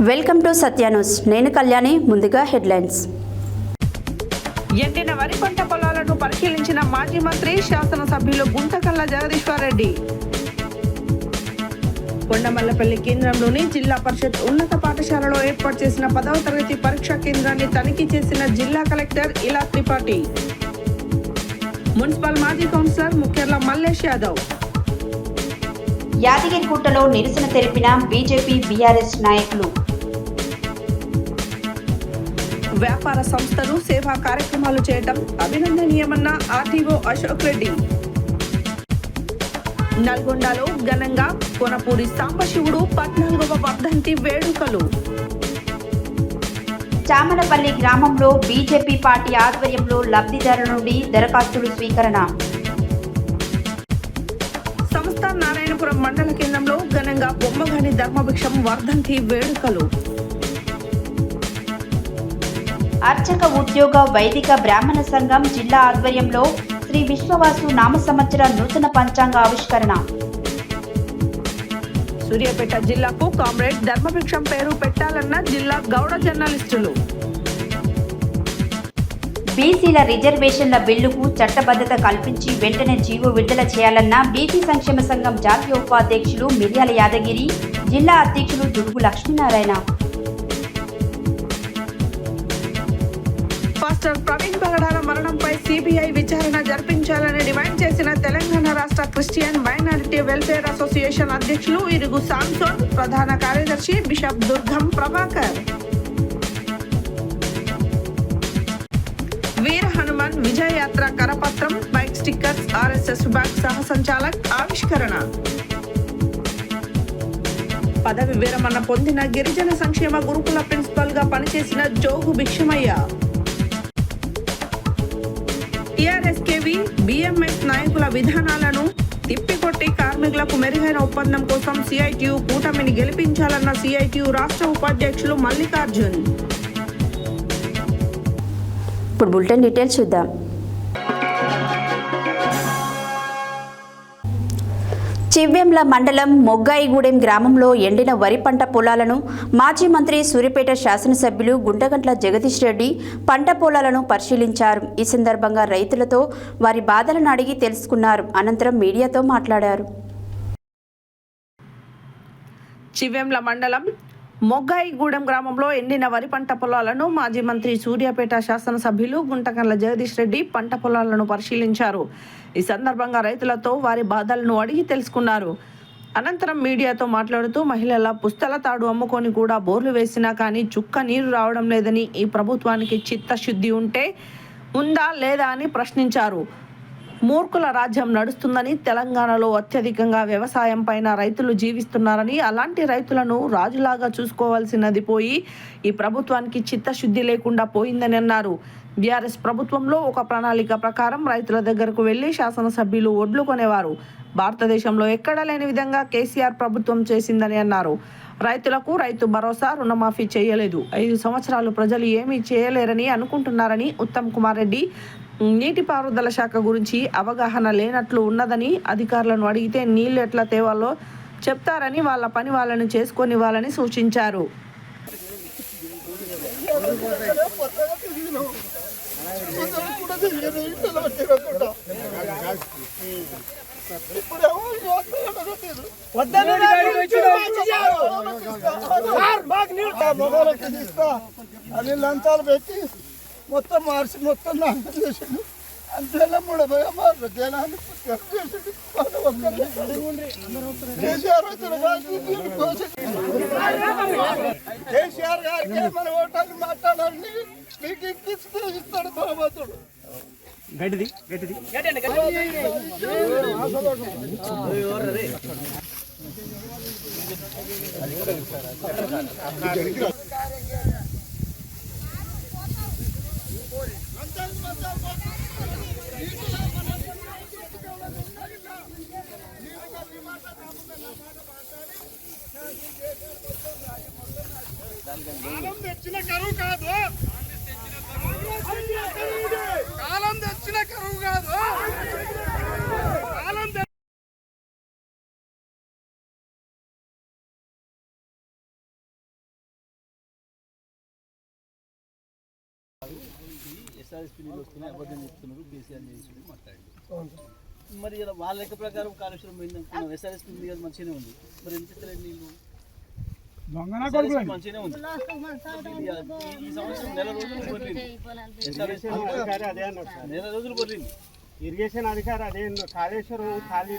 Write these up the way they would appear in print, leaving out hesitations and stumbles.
Welcome to Satya news. నేను కళ్యాణి. ముందుగా headlines. ఎండిన వరి పంట పొలాలను పరిశీలించిన మాజీ మంత్రి శాసనసభ్యులు గుంటకల్ల జగదీశ్వర్ రెడ్డి. కొండమల్లపల్లి కేంద్రంలోని జిల్లా పరిషత్ ఉన్నత పాఠశాలలో ఏర్పాటు చేసిన 10వ తరగతి పరీక్షా కేంద్రాన్ని తనిఖీ చేసిన జిల్లా కలెక్టర్ ఇలా త్రిపాఠి. మున్సిపల్ మాజీ కౌన్సిలర్ ముఖ్యర్ల మల్లేష్ యాదవ్. యాదగిరిగుట్టలో నిరసన తెలిపిన బీజేపీ బీఆర్ఎస్ నాయకులు. వ్యాపార సంస్థలు సేవా కార్యక్రమాలు చేయడం అభినందనీయమన్న ఆర్టీఓ అశోక్ రెడ్డి. నల్గొండలో ఘనంగా కొనపూరి సాంబశివుడు 14వ వర్ధంతి వేడుకలు. చామనపల్లి గ్రామంలో బీజేపీ పార్టీ ఆధ్వర్యంలో లబ్ధిదారుల నుండి దరఖాస్తులు స్వీకరణ. సంస్థ నారాయణపురం మండల కేంద్రంలో ఘనంగా బొమ్మగాని ధర్మభిక్షం వర్ధంతి వేడుకలు. అర్చక ఉద్యోగ వైదిక బ్రాహ్మణ సంఘం జిల్లా ఆధ్వర్యంలో శ్రీ విశ్వవాసు నామ సంవత్సర నూతన పంచాంగ ఆవిష్కరణ. సూర్యాపేట జిల్లాకు కామ్రేడ్ ధర్మభిక్షం పేరు పెట్టాలన్న జిల్లా గౌడ జర్నలిస్టులు. బీసీల రిజర్వేషన్ల బిల్లుకు చట్టబద్ధత కల్పించి వెంటనే జీవో విడుదల చేయాలన్న బీసీ సంక్షేమ సంఘం జాతీయ ఉపాధ్యక్షులు మిర్యాల యాదగిరి, జిల్లా అధ్యక్షులు దుడుగు లక్ష్మీనారాయణ. పాస్టర్ ప్రవీణ్ పగడాల మరణంపై సిబిఐ విచారణ జరిపించాలని డిమాండ్ చేసిన తెలంగాణ రాష్ట్ర క్రిస్టియన్ మైనారిటీ వెల్ఫేర్ అసోసియేషన్ అధ్యక్షులు ఇరుగు సాంసోన్, ప్రధాన కార్యదర్శి బిషప్ దుర్గం ప్రభాకర్. వీర హనుమాన్ విజయ యాత్ర కరపత్రం, బైక్ స్టిక్కర్స్ ఆర్ఎస్ఎస్ విభాగ్ సహ సంచాలక్ ఆవిష్కరణ. పదవి విరమణ పొందిన గిరిజన సంక్షేమ గురుకుల ప్రిన్సిపల్ గా పనిచేసిన జోగు భిక్షమయ్య. టీఆర్ఎస్కేవి బిఎంఎస్ నాయకుల విధానాలను తిప్పికొట్టి కార్మికులకు మెరుగైన ఒప్పందం కోసం సిఐటియు కూటమిని గెలిపించాలన్న సిఐటియు రాష్ట్ర ఉపాధ్యక్షులు మల్లికార్జున్. ఇప్పుడు బులెటిన్ డీటెయిల్స్ చూద్దాం. చివ్వెంల మండలం మొగ్గాయిగూడెం గ్రామంలో ఎండిన వరి పంట పొలాలను మాజీ మంత్రి సూర్యాపేట శాసనసభ్యులు గుంటగంట్ల జగదీష్ రెడ్డి పంట పొలాలను పరిశీలించారు. ఈ సందర్భంగా రైతులతో వారి బాధలను అడిగి తెలుసుకున్నారు. అనంతరం మీడియాతో మాట్లాడారు. చివ్వెంల మండలం మొగ్గాయిగూడెం గ్రామంలో ఎండిన వరి పంట పొలాలను మాజీ మంత్రి సూర్యాపేట శాసనసభ్యులు గుంటగంట్ల జగదీష్ రెడ్డి పంట పొలాలను పరిశీలించారు. ఈ సందర్భంగా రైతులతో వారి బాధలను అడిగి తెలుసుకున్నారు. అనంతరం మీడియాతో మాట్లాడుతూ మహిళల పుస్తల తాడు అమ్ముకొని కూడా బోర్లు వేసినా కానీ చుక్క నీరు రావడం లేదని, ఈ ప్రభుత్వానికి చిత్తశుద్ధి ఉందా లేదా అని ప్రశ్నించారు. మూర్ఖుల రాజ్యం నడుస్తుందని, తెలంగాణలో అత్యధికంగా వ్యవసాయం పైన రైతులు జీవిస్తున్నారని, అలాంటి రైతులను రాజులాగా చూసుకోవాల్సినది పోయి ఈ ప్రభుత్వానికి చిత్తశుద్ధి లేకుండా పోయిందని అన్నారు. బీఆర్ఎస్ ప్రభుత్వంలో ఒక ప్రణాళిక ప్రకారం రైతుల దగ్గరకు వెళ్లి శాసనసభ్యులు ఒడ్లు కొనేవారు. భారతదేశంలో ఎక్కడా లేని విధంగా కేసీఆర్ ప్రభుత్వం చేసిందని అన్నారు. రైతులకు రైతు భరోసా, రుణమాఫీ చేయలేదు. 5 సంవత్సరాలు ప్రజలు ఏమీ చేయలేరని అనుకుంటున్నారని, ఉత్తమ్ కుమార్ రెడ్డి నీటిపారుదల శాఖ గురించి అవగాహన లేనట్లు ఉన్నదని, అధికారులను అడిగితే నీళ్లు ఎట్లా తేవాలో చెప్తారని, వాళ్ళ పని వాళ్ళని చేసుకొనివ్వాలని సూచించారు. అని లంచాలు పెట్టి మొత్తం మార్చి మొత్తం నాశనం చేసిండు. అంతేలా జనాన్ని కేసీఆర్ గారికి మన ఓటర్లు మాట్లాడాలని మీకు ఇస్తాడు భగవంతుడు. గడ్డిది కాలం తెచ్చిన కరువు కాదు, కాలం తెచ్చిన కరువు కాదు. ఎస్ఆర్ఎస్పీ నీళ్ళు వస్తున్నాయి అబద్ధం చెప్తున్నారు కేసీఆర్ చేసి మాట్లాడి మరి ఇలా వాళ్ళ లెక్క ప్రకారం కాళేశ్వరం పోయిందనుకున్నాం ఎస్ఆర్ఎస్పీ ఉంది కదా మంచిగానే ఉంది మరి ఎందుకు ఇస్తలేదు నీళ్ళు మంచిగానే ఉంది ఈ సంవత్సరం నెల రోజులు పొర్లింది నెల రోజులు పొర్లింది ఇరిగేషన్ అధికారి అదే కాళేశ్వరం ఖాళీ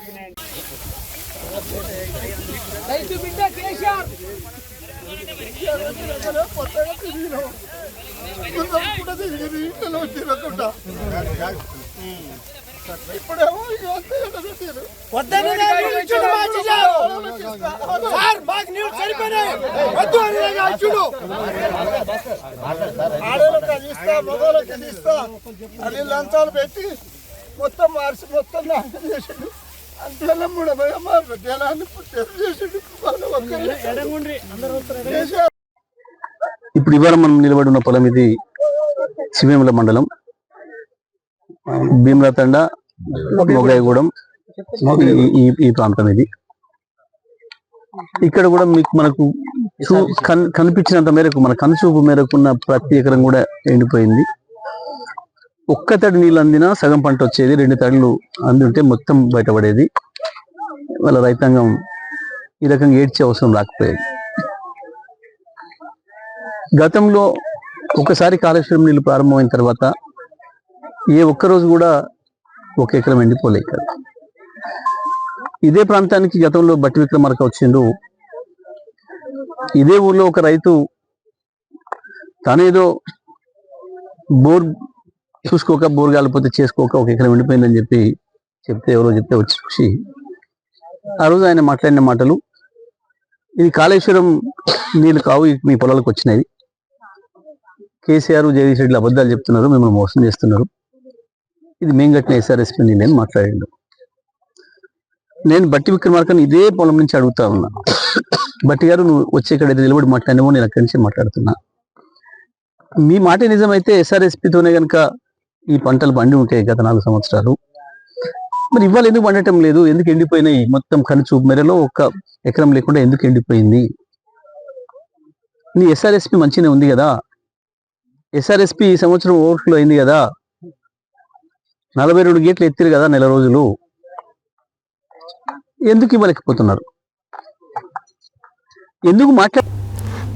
అది లంచాలు పెట్టి మొత్తం మార్చి మొత్తం నాశనం చేసాడు అంతేలా జనాన్ని చేసాడు. ఇప్పుడు ఇవాళ మనం నిలబడి ఉన్న పొలం ఇది శివేముల మండలం భీమరాతండ మొగాయిగూడెం ఈ ప్రాంతం ఇది. ఇక్కడ కూడా మీకు మనకు కనిపించినంత మేరకు మన కనుచూపు మేరకు ఉన్న ప్రతి ఎకరం కూడా ఎండిపోయింది. ఒక్క తడి నీళ్ళు అందినా సగం పంట వచ్చేది, 2 తడులు అందుంటే మొత్తం బయటపడేది. వాళ్ళ రైతాంగం ఈ రకంగా ఏడ్చే అవసరం రాకపోయేది. గతంలో ఒకసారి కాళేశ్వరం నీళ్లు ప్రారంభమైన తర్వాత ఏ ఒక్కరోజు కూడా 1 ఎకరం ఎండిపోలే. ఇక్కడ ఇదే ప్రాంతానికి గతంలో బట్టి విక్రమార్క వచ్చిండు. ఇదే ఊర్లో ఒక రైతు తనేదో బోర్ చూసుకోక, బోర్ కాలిపోతే చేసుకోక 1 ఎకరం ఎండిపోయిందని చెప్తే ఎవరో చెప్తే వచ్చి చూసి ఆ రోజు ఆయన మాట్లాడిన మాటలు, ఇది కాళేశ్వరం నీళ్ళు కావు, మీ పొలాలకు వచ్చినాయి, కేసీఆర్ జగదీష్ రెడ్డి అబద్ధాలు చెప్తున్నారు, మిమ్మల్ని మోసం చేస్తున్నారు, ఇది మేము కట్టిన ఎస్ఆర్ఎస్పీ నీళ్ళు అని మాట్లాడిండు. నేను బట్టి విక్రమార్కని ఇదే పొలం నుంచి అడుగుతా ఉన్నా, బట్టి గారు నువ్వు వచ్చి ఇక్కడ నిలబడి మాట్లాడినావో నేను అక్కడి నుంచి మాట్లాడుతున్నా, మీ మాట నిజమైతే ఎస్ఆర్ఎస్పీతోనే కనుక ఈ పంటలు పండి ఉంటాయి గత 4 సంవత్సరాలు, మరి ఇవాళ ఎందుకు పండటం లేదు, ఎందుకు ఎండిపోయినాయి? మొత్తం కనుచూపు మేరలో 1 ఎకరం లేకుండా ఎందుకు ఎండిపోయింది? నీ ఎస్ఆర్ఎస్పీ మంచిగానే ఉంది కదా, ఎస్ఆర్ఎస్పీ ఈ సంవత్సరం ఓవర్ఫ్లో అయింది కదా, 42 గేట్లు ఎత్తిరు కదా నెల రోజులు, ఎందుకు ఇవ్వలేకపోతున్నారు? ఎందుకు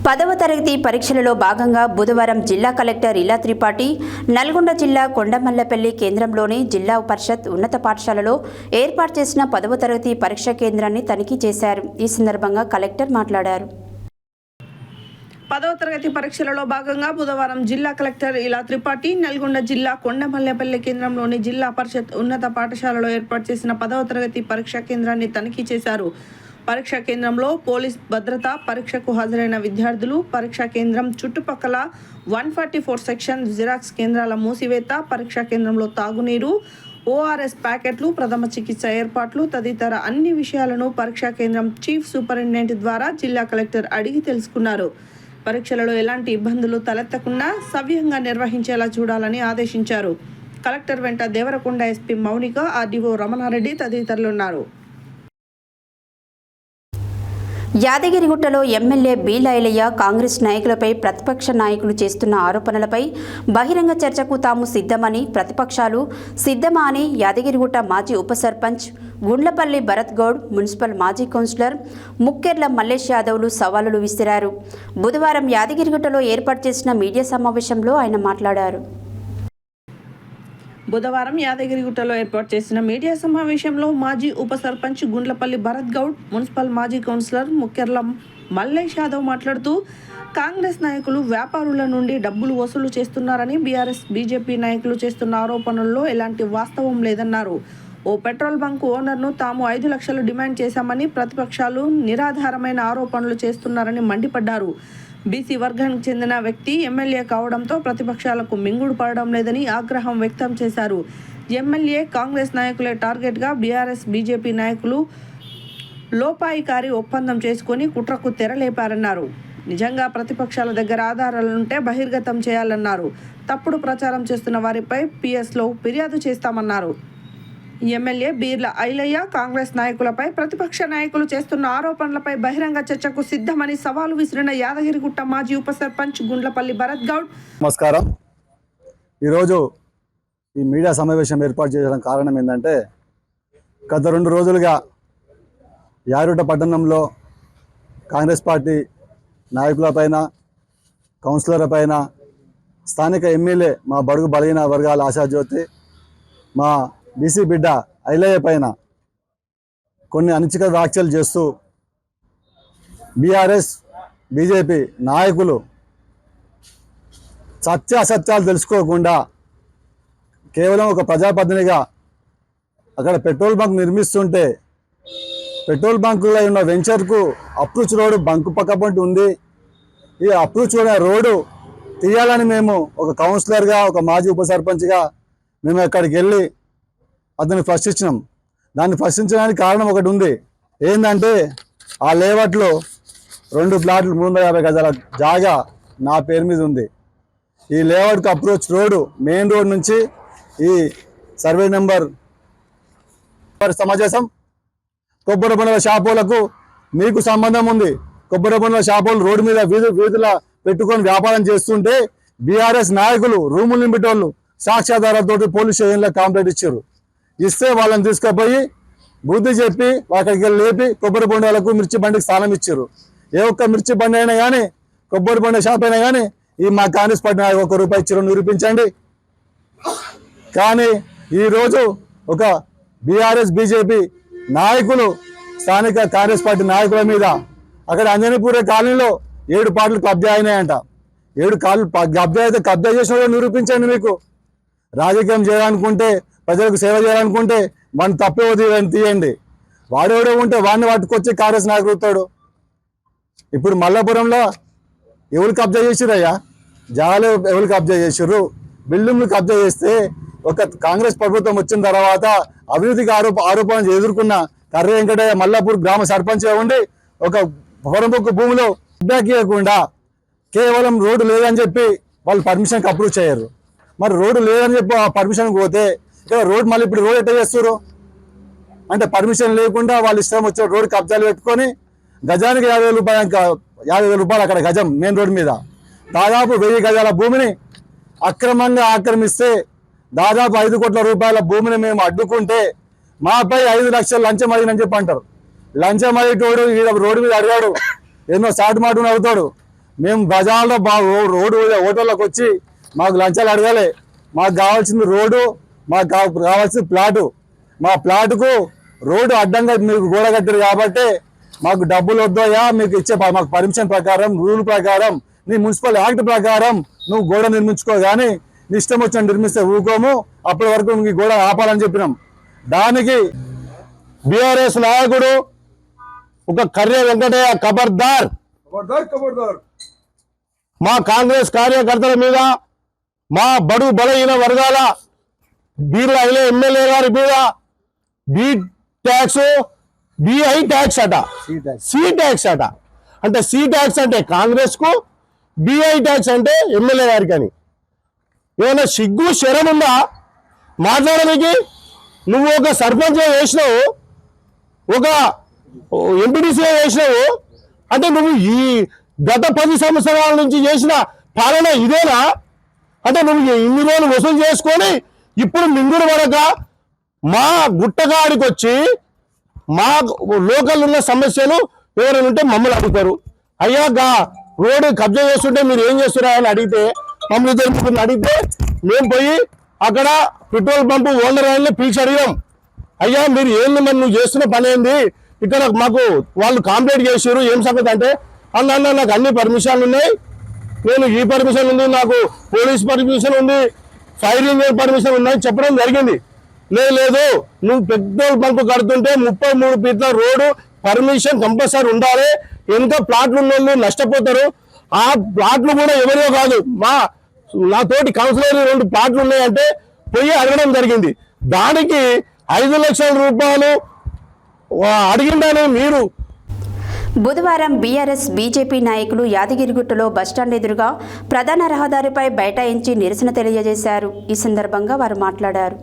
10వ తరగతి పరీక్షలలో భాగంగా బుధవారం జిల్లా కలెక్టర్ ఇలా త్రిపాఠి నల్గొండ జిల్లా కొండమల్లపల్లి కేంద్రంలోని జిల్లా పరిషత్ ఉన్నత పాఠశాలలో ఏర్పాటు చేసిన 10వ తరగతి పరీక్షా కేంద్రాన్ని తనిఖీ చేశారు. ఈ సందర్భంగా కలెక్టర్ మాట్లాడారు. 10వ తరగతి పరీక్షలలో భాగంగా బుధవారం జిల్లా కలెక్టర్ ఇలా త్రిపాఠి నల్గొండ జిల్లా కొండమల్లపల్లి కేంద్రంలోని జిల్లా పరిషత్ ఉన్నత పాఠశాలలో ఏర్పాటు చేసిన 10వ తరగతి పరీక్షా కేంద్రాన్ని తనిఖీ చేశారు. పరీక్షా కేంద్రంలో పోలీస్ భద్రత, పరీక్షకు హాజరైన విద్యార్థులు, పరీక్షా కేంద్రం చుట్టుపక్కల 144 సెక్షన్ జిరాక్స్ కేంద్రాల మూసివేత, పరీక్షా కేంద్రంలో తాగునీరు, ఓఆర్ఎస్ ప్యాకెట్లు, ప్రథమ చికిత్స ఏర్పాట్లు తదితర అన్ని విషయాలను పరీక్షా కేంద్రం చీఫ్ సూపరింటెండెంట్ ద్వారా జిల్లా కలెక్టర్ అడిగి తెలుసుకున్నారు. పరీక్షలలో ఎలాంటి ఇబ్బందులు తలెత్తకుండా సవ్యంగా నిర్వహించేలా చూడాలని ఆదేశించారు. కలెక్టర్ వెంట దేవరకొండ ఎస్పీ మౌనిక, ఆర్డీఓ రమణారెడ్డి తదితరులున్నారు. యాదగిరిగుట్టలో ఎమ్మెల్యే బీలైలయ్య కాంగ్రెస్ నాయకులపై ప్రతిపక్ష నాయకులు చేస్తున్న ఆరోపణలపై బహిరంగ చర్చకు తాము సిద్ధమని, ప్రతిపక్షాలు సిద్ధమా అని యాదగిరిగుట్ట మాజీ ఉప సర్పంచ్ గుండ్లపల్లి భరత్ గౌడ్, మున్సిపల్ మాజీ కౌన్సిలర్ ముక్కెర్ల మల్లేష్ యాదవ్లు సవాలులు విసిరారు. బుధవారం యాదగిరిగుట్టలో ఏర్పాటు చేసిన మీడియా సమావేశంలో ఆయన మాట్లాడారు. బుధవారం యాదగిరిగుట్టలో ఏర్పాటు చేసిన మీడియా సమావేశంలో మాజీ ఉప సర్పంచ్ గుండ్లపల్లి భరత్ గౌడ్, మున్సిపల్ మాజీ కౌన్సిలర్ ముక్కెర్ల మల్లేష్ యాదవ్ మాట్లాడుతూ కాంగ్రెస్ నాయకులు వ్యాపారుల నుండి డబ్బులు వసూలు చేస్తున్నారని, బీఆర్ఎస్ బీజేపీ నాయకులు చేస్తున్న ఆరోపణల్లో ఎలాంటి వాస్తవం లేదన్నారు. ఓ పెట్రోల్ బంక్ ఓనర్ను తాము 5 లక్షలు డిమాండ్ చేశామని ప్రతిపక్షాలు నిరాధారమైన ఆరోపణలు చేస్తున్నారని మండిపడ్డారు. బీసీ వర్గానికి చెందిన వ్యక్తి ఎమ్మెల్యే కావడంతో ప్రతిపక్షాలకు మింగుడు పడడం లేదని ఆగ్రహం వ్యక్తం చేశారు. ఎమ్మెల్యే కాంగ్రెస్ నాయకులే టార్గెట్గా బీఆర్ఎస్ బీజేపీ నాయకులు లోపాయికారి ఒప్పందం చేసుకొని కుట్రకు తెరలేపారన్నారు. నిజంగా ప్రతిపక్షాల దగ్గర ఆధారాలుంటే బహిర్గతం చేయాలన్నారు. తప్పుడు ప్రచారం చేస్తున్న వారిపై పిఎస్లో ఫిర్యాదు చేస్తామన్నారు. ఎమ్మెల్యే బీర్ల ఐలయ్య కాంగ్రెస్ నాయకులపై ప్రతిపక్ష నాయకులు చేస్తున్న ఆరోపణలపై బహిరంగ చర్చకు సిద్ధమని సవాలు విసిరిన యాదగిరిగుట్ట మాజీ ఉప సర్పంచ్ గుండ్లపల్లి భరత్ గౌడ్. నమస్కారం. ఈరోజు ఈ మీడియా సమావేశం ఏర్పాటు చేయడం కారణం ఏంటంటే గత 2 రోజులుగా యారుట పట్టణంలో కాంగ్రెస్ పార్టీ నాయకులపైన, కౌన్సిలర్లపైన, స్థానిక ఎమ్మెల్యే మా బడుగు బలహీన వర్గాల ఆశాజ్యోతి మా బీసీ బిడ్డ ఐలయ్య పైన కొన్ని అనుచిత వ్యాఖ్యలు చేస్తూ బీఆర్ఎస్ బీజేపీ నాయకులు సత్యాసత్యాలు తెలుసుకోకుండా కేవలం ఒక ప్రజాప్రతినిధిగా అక్కడ పెట్రోల్ బంక్ నిర్మిస్తుంటే పెట్రోల్ బంకులో ఉన్న వెంచర్కు అప్రోచ్ రోడ్డు బంకు పక్కపంటి ఉంది. ఈ అప్రోచ్ రోడ్డు తీయాలని మేము ఒక కౌన్సిలర్గా, ఒక మాజీ ఉప సర్పంచ్గా మేము అక్కడికి వెళ్ళి అతన్ని ప్రశ్నించినాం. దాన్ని ప్రశ్నించడానికి కారణం ఒకటి ఉంది. ఏంటంటే ఆ లేఅవుట్లో 2 ప్లాట్లు 350 గజాల జాగా నా పేరు మీద ఉంది. ఈ లేఅవుట్కి అప్రోచ్ రోడ్డు మెయిన్ రోడ్ నుంచి ఈ సర్వే నెంబర్ సమావేశం కొబ్బరి బండ్ల షాపులకు మీకు సంబంధం ఉంది. కొబ్బరి బండ్ల షాపులు రోడ్డు మీద వీధుల పెట్టుకొని వ్యాపారం చేస్తుంటే బీఆర్ఎస్ నాయకులు రూములు నింపేటోళ్ళు సాక్ష్యాధారాలతో పోలీస్ స్టేషన్లో కంప్లైంట్ ఇచ్చారు. ఇస్తే వాళ్ళని తీసుకుపోయి బుద్ధి చెప్పి అక్కడికి లేపి కొబ్బరి బొండాలకు మిర్చి బండికి స్థానం ఇచ్చారు. ఏ ఒక్క మిర్చి బండి అయినా కానీ, కొబ్బరి బండి షాప్ అయినా కానీ ఈ మా కాంగ్రెస్ పార్టీ ₹1 ఇచ్చారు నిరూపించండి. కానీ ఈరోజు ఒక బీఆర్ఎస్ బీజేపీ నాయకులు స్థానిక కాంగ్రెస్ పార్టీ నాయకుల మీద అక్కడ అంజనీపూరే కాలనీలో 7 ప్లాట్లు కబ్జా అయినాయంట. 7 కబ్జా అయితే కబ్జా చేసిన నిరూపించండి. మీకు రాజకీయం చేయాలనుకుంటే, ప్రజలకు సేవ చేయాలనుకుంటే వాడిని తప్పే తీయండి. వాడెవడో ఉంటే వాడిని పట్టుకొచ్చి కాంగ్రెస్ నాయకుడు అవుతాడు. ఇప్పుడు మల్లాపురంలో ఎవరు కబ్జా చేసిరయ్యా? జాగాలు ఎవరు కబ్జా చేసిర్రు? బిల్డింగ్లు కబ్జా చేస్తే ఒక కాంగ్రెస్ ప్రభుత్వం వచ్చిన తర్వాత అభివృద్ధికి ఆరోపణలు ఎదుర్కొన్న కర్ర వెంకటయ్య మల్లాపూర్ గ్రామ సర్పంచ్గా ఉండి ఒక పొరంబొక్కు భూమిలో ఫీడ్బ్యాక్ ఇవ్వకుండా కేవలం రోడ్డు లేదని చెప్పి వాళ్ళు పర్మిషన్కి అప్రూవ్ చేయరు. మరి రోడ్డు లేదని చెప్పి ఆ పర్మిషన్ పోతే ఇక్కడ రోడ్ మళ్ళీ ఇప్పుడు రోడ్ ఎట్లా చేస్తారు? అంటే పర్మిషన్ లేకుండా వాళ్ళు ఇష్టం వచ్చిన రోడ్డు కబ్జాలు పెట్టుకొని గజానికి 50,000 రూపాయలు అక్కడ గజం మెయిన్ రోడ్ మీద దాదాపు 1000 గజాల భూమిని అక్రమంగా ఆక్రమిస్తే దాదాపు 5 కోట్ల రూపాయల భూమిని మేము అడ్డుకుంటే మాపై 5 లక్షలు లంచం అడిగినని చెప్పి అంటారు. లంచం అడిగేటోడు రోడ్డు మీద అడిగాడు ఎన్నో సాటు మాటలు అవుతాడు. మేము బజార్లో రోడ్డు హోటల్లోకి వచ్చి మాకు లంచాలు అడగాలి. మాకు కావాల్సింది రోడ్డు, మాకు కావాల్సింది ప్లాటు. మా ప్లాటుకు రోడ్డు అడ్డంగా మీరు గోడ కట్టారు కాబట్టి మాకు డబ్బులు వద్దోయా, మీకు ఇచ్చే మాకు పర్మిషన్ ప్రకారం, రూల్ ప్రకారం, నీ మున్సిపల్ యాక్ట్ ప్రకారం నువ్వు గోడ నిర్మించుకో, కానీ నీ ఇష్టం వచ్చిన నిర్మిస్తే ఊకోము, అప్పటి వరకు ఈ గోడ ఆపాలని చెప్పినాం. దానికి బీఆర్ఎస్ నాయకుడు ఒక కర్రె వెంకటయ్య ఖబర్దార్ మా కాంగ్రెస్ కార్యకర్తల మీద, మా బడు బలహీన వర్గాల బీర్ల అయిన ఎమ్మెల్యే గారి మీద బిఐ ట్యాక్స్ అట, సి ట్యాక్స్ అట. అంటే సి ట్యాక్స్ అంటే కాంగ్రెస్ కు, బిఐ ట్యాక్స్ అంటే ఎమ్మెల్యే గారికి అని. ఏమైనా సిగ్గు శరం ఉందా మాట్లాడడానికి? నువ్వు ఒక సర్పంచ్ వేసినావు, ఒక ఎంపీటీసీ వేసినావు, అంటే నువ్వు ఈ గత 10 సంవత్సరాల నుంచి చేసిన పాలన ఇదేనా? అంటే నువ్వు ఇన్ని రోజులు వసూలు చేసుకొని ఇప్పుడు మింగుడు వరక మా గుట్టగాడికి వచ్చి మా లోకల్ ఉన్న సమస్యలు ఎవరైనా ఉంటే మమ్మల్ని అడుగుతారు. అయ్యా రోడ్డు కబ్జా చేస్తుంటే మీరు ఏం చేస్తున్నా అని అడిగితే, మమ్మల్ని తెలుపుకుని అడిగితే మేము పోయి అక్కడ పెట్రోల్ పంపు ఓనర్ వాళ్ళని పిలిచి అడిగాం. అయ్యా మీరు ఏంది మరి నువ్వు చేస్తున్న పని ఏంది? ఇక్కడ మాకు వాళ్ళు కంప్లైంట్ చేసారు, ఏం సంగతి అంటే అన్న నాకు అన్ని పర్మిషన్లు ఉన్నాయి, నేను ఈ పర్మిషన్ ఉంది, నాకు పోలీస్ పర్మిషన్ ఉంది, ఫైర్ ఇంజిన్ పర్మిషన్ ఉన్నాయి చెప్పడం జరిగింది. లేదు నువ్వు పెట్రోల్ బంక్ కడుతుంటే 33 ఫీట్ల రోడ్డు పర్మిషన్ కంపల్సరీ ఉండాలి, ఎంత ప్లాట్లు ఉన్న వాళ్ళు నష్టపోతారు. ఆ ప్లాట్లు కూడా ఎవరో కాదు, నా తోటి కౌన్సిలర్ 2 ప్లాట్లు ఉన్నాయంటే పోయి అడగడం జరిగింది. దానికి 5 లక్షల రూపాయలు అడిగిందని మీరు. బుధవారం బీఆర్ఎస్ బీజేపీ నాయకులు యాదగిరిగుట్టలో బస్టాండ్ ఎదురుగా ప్రధాన రహదారిపై బైఠాయించి నిరసన తెలియజేశారు. ఈ సందర్భంగా వారు మాట్లాడారు.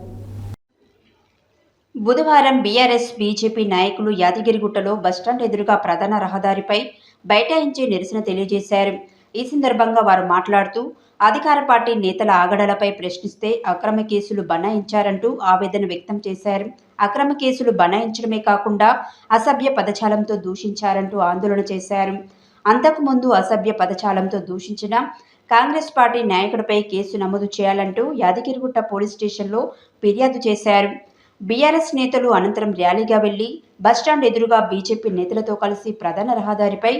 బుధవారం బీఆర్ఎస్ బీజేపీ నాయకులు యాదగిరిగుట్టలో బస్టాండ్ ఎదురుగా ప్రధాన రహదారిపై బైఠాయించి నిరసన తెలియజేశారు. ఈ సందర్భంగా వారు మాట్లాడుతూ అధికార పార్టీ నేతల ఆగడాలపై ప్రశ్నిస్తే అక్రమ కేసులు బనాయించారంటూ ఆవేదన వ్యక్తం చేశారు. అక్రమ కేసులు బనాయించడమే కాకుండా అసభ్య పదజాలంతో దూషించారంటూ ఆందోళన చేశారు. అంతకుముందు అసభ్య పదజాలంతో దూషించిన కాంగ్రెస్ పార్టీ నాయకుడిపై కేసు నమోదు చేయాలంటూ యాదగిరిగుట్ట పోలీస్ స్టేషన్లో ఫిర్యాదు చేశారు. బీఆర్ఎస్ నేతలు అనంతరం ర్యాలీగా వెళ్లి బస్టాండ్ ఎదురుగా బీజేపీ నేతలతో కలిసి ప్రధాన రహదారిపై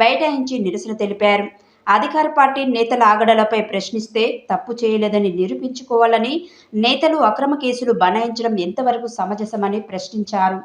బైఠాయించి నిరసన తెలిపారు. అధికార పార్టీ నేతల ఆగడాలపై ప్రశ్నిస్తే తప్పు చేయలేదని నిరూపించుకోవాలని, నేతలు అక్రమ కేసులు బనాయించడం ఎంతవరకు సమంజసమని ప్రశ్నించారు.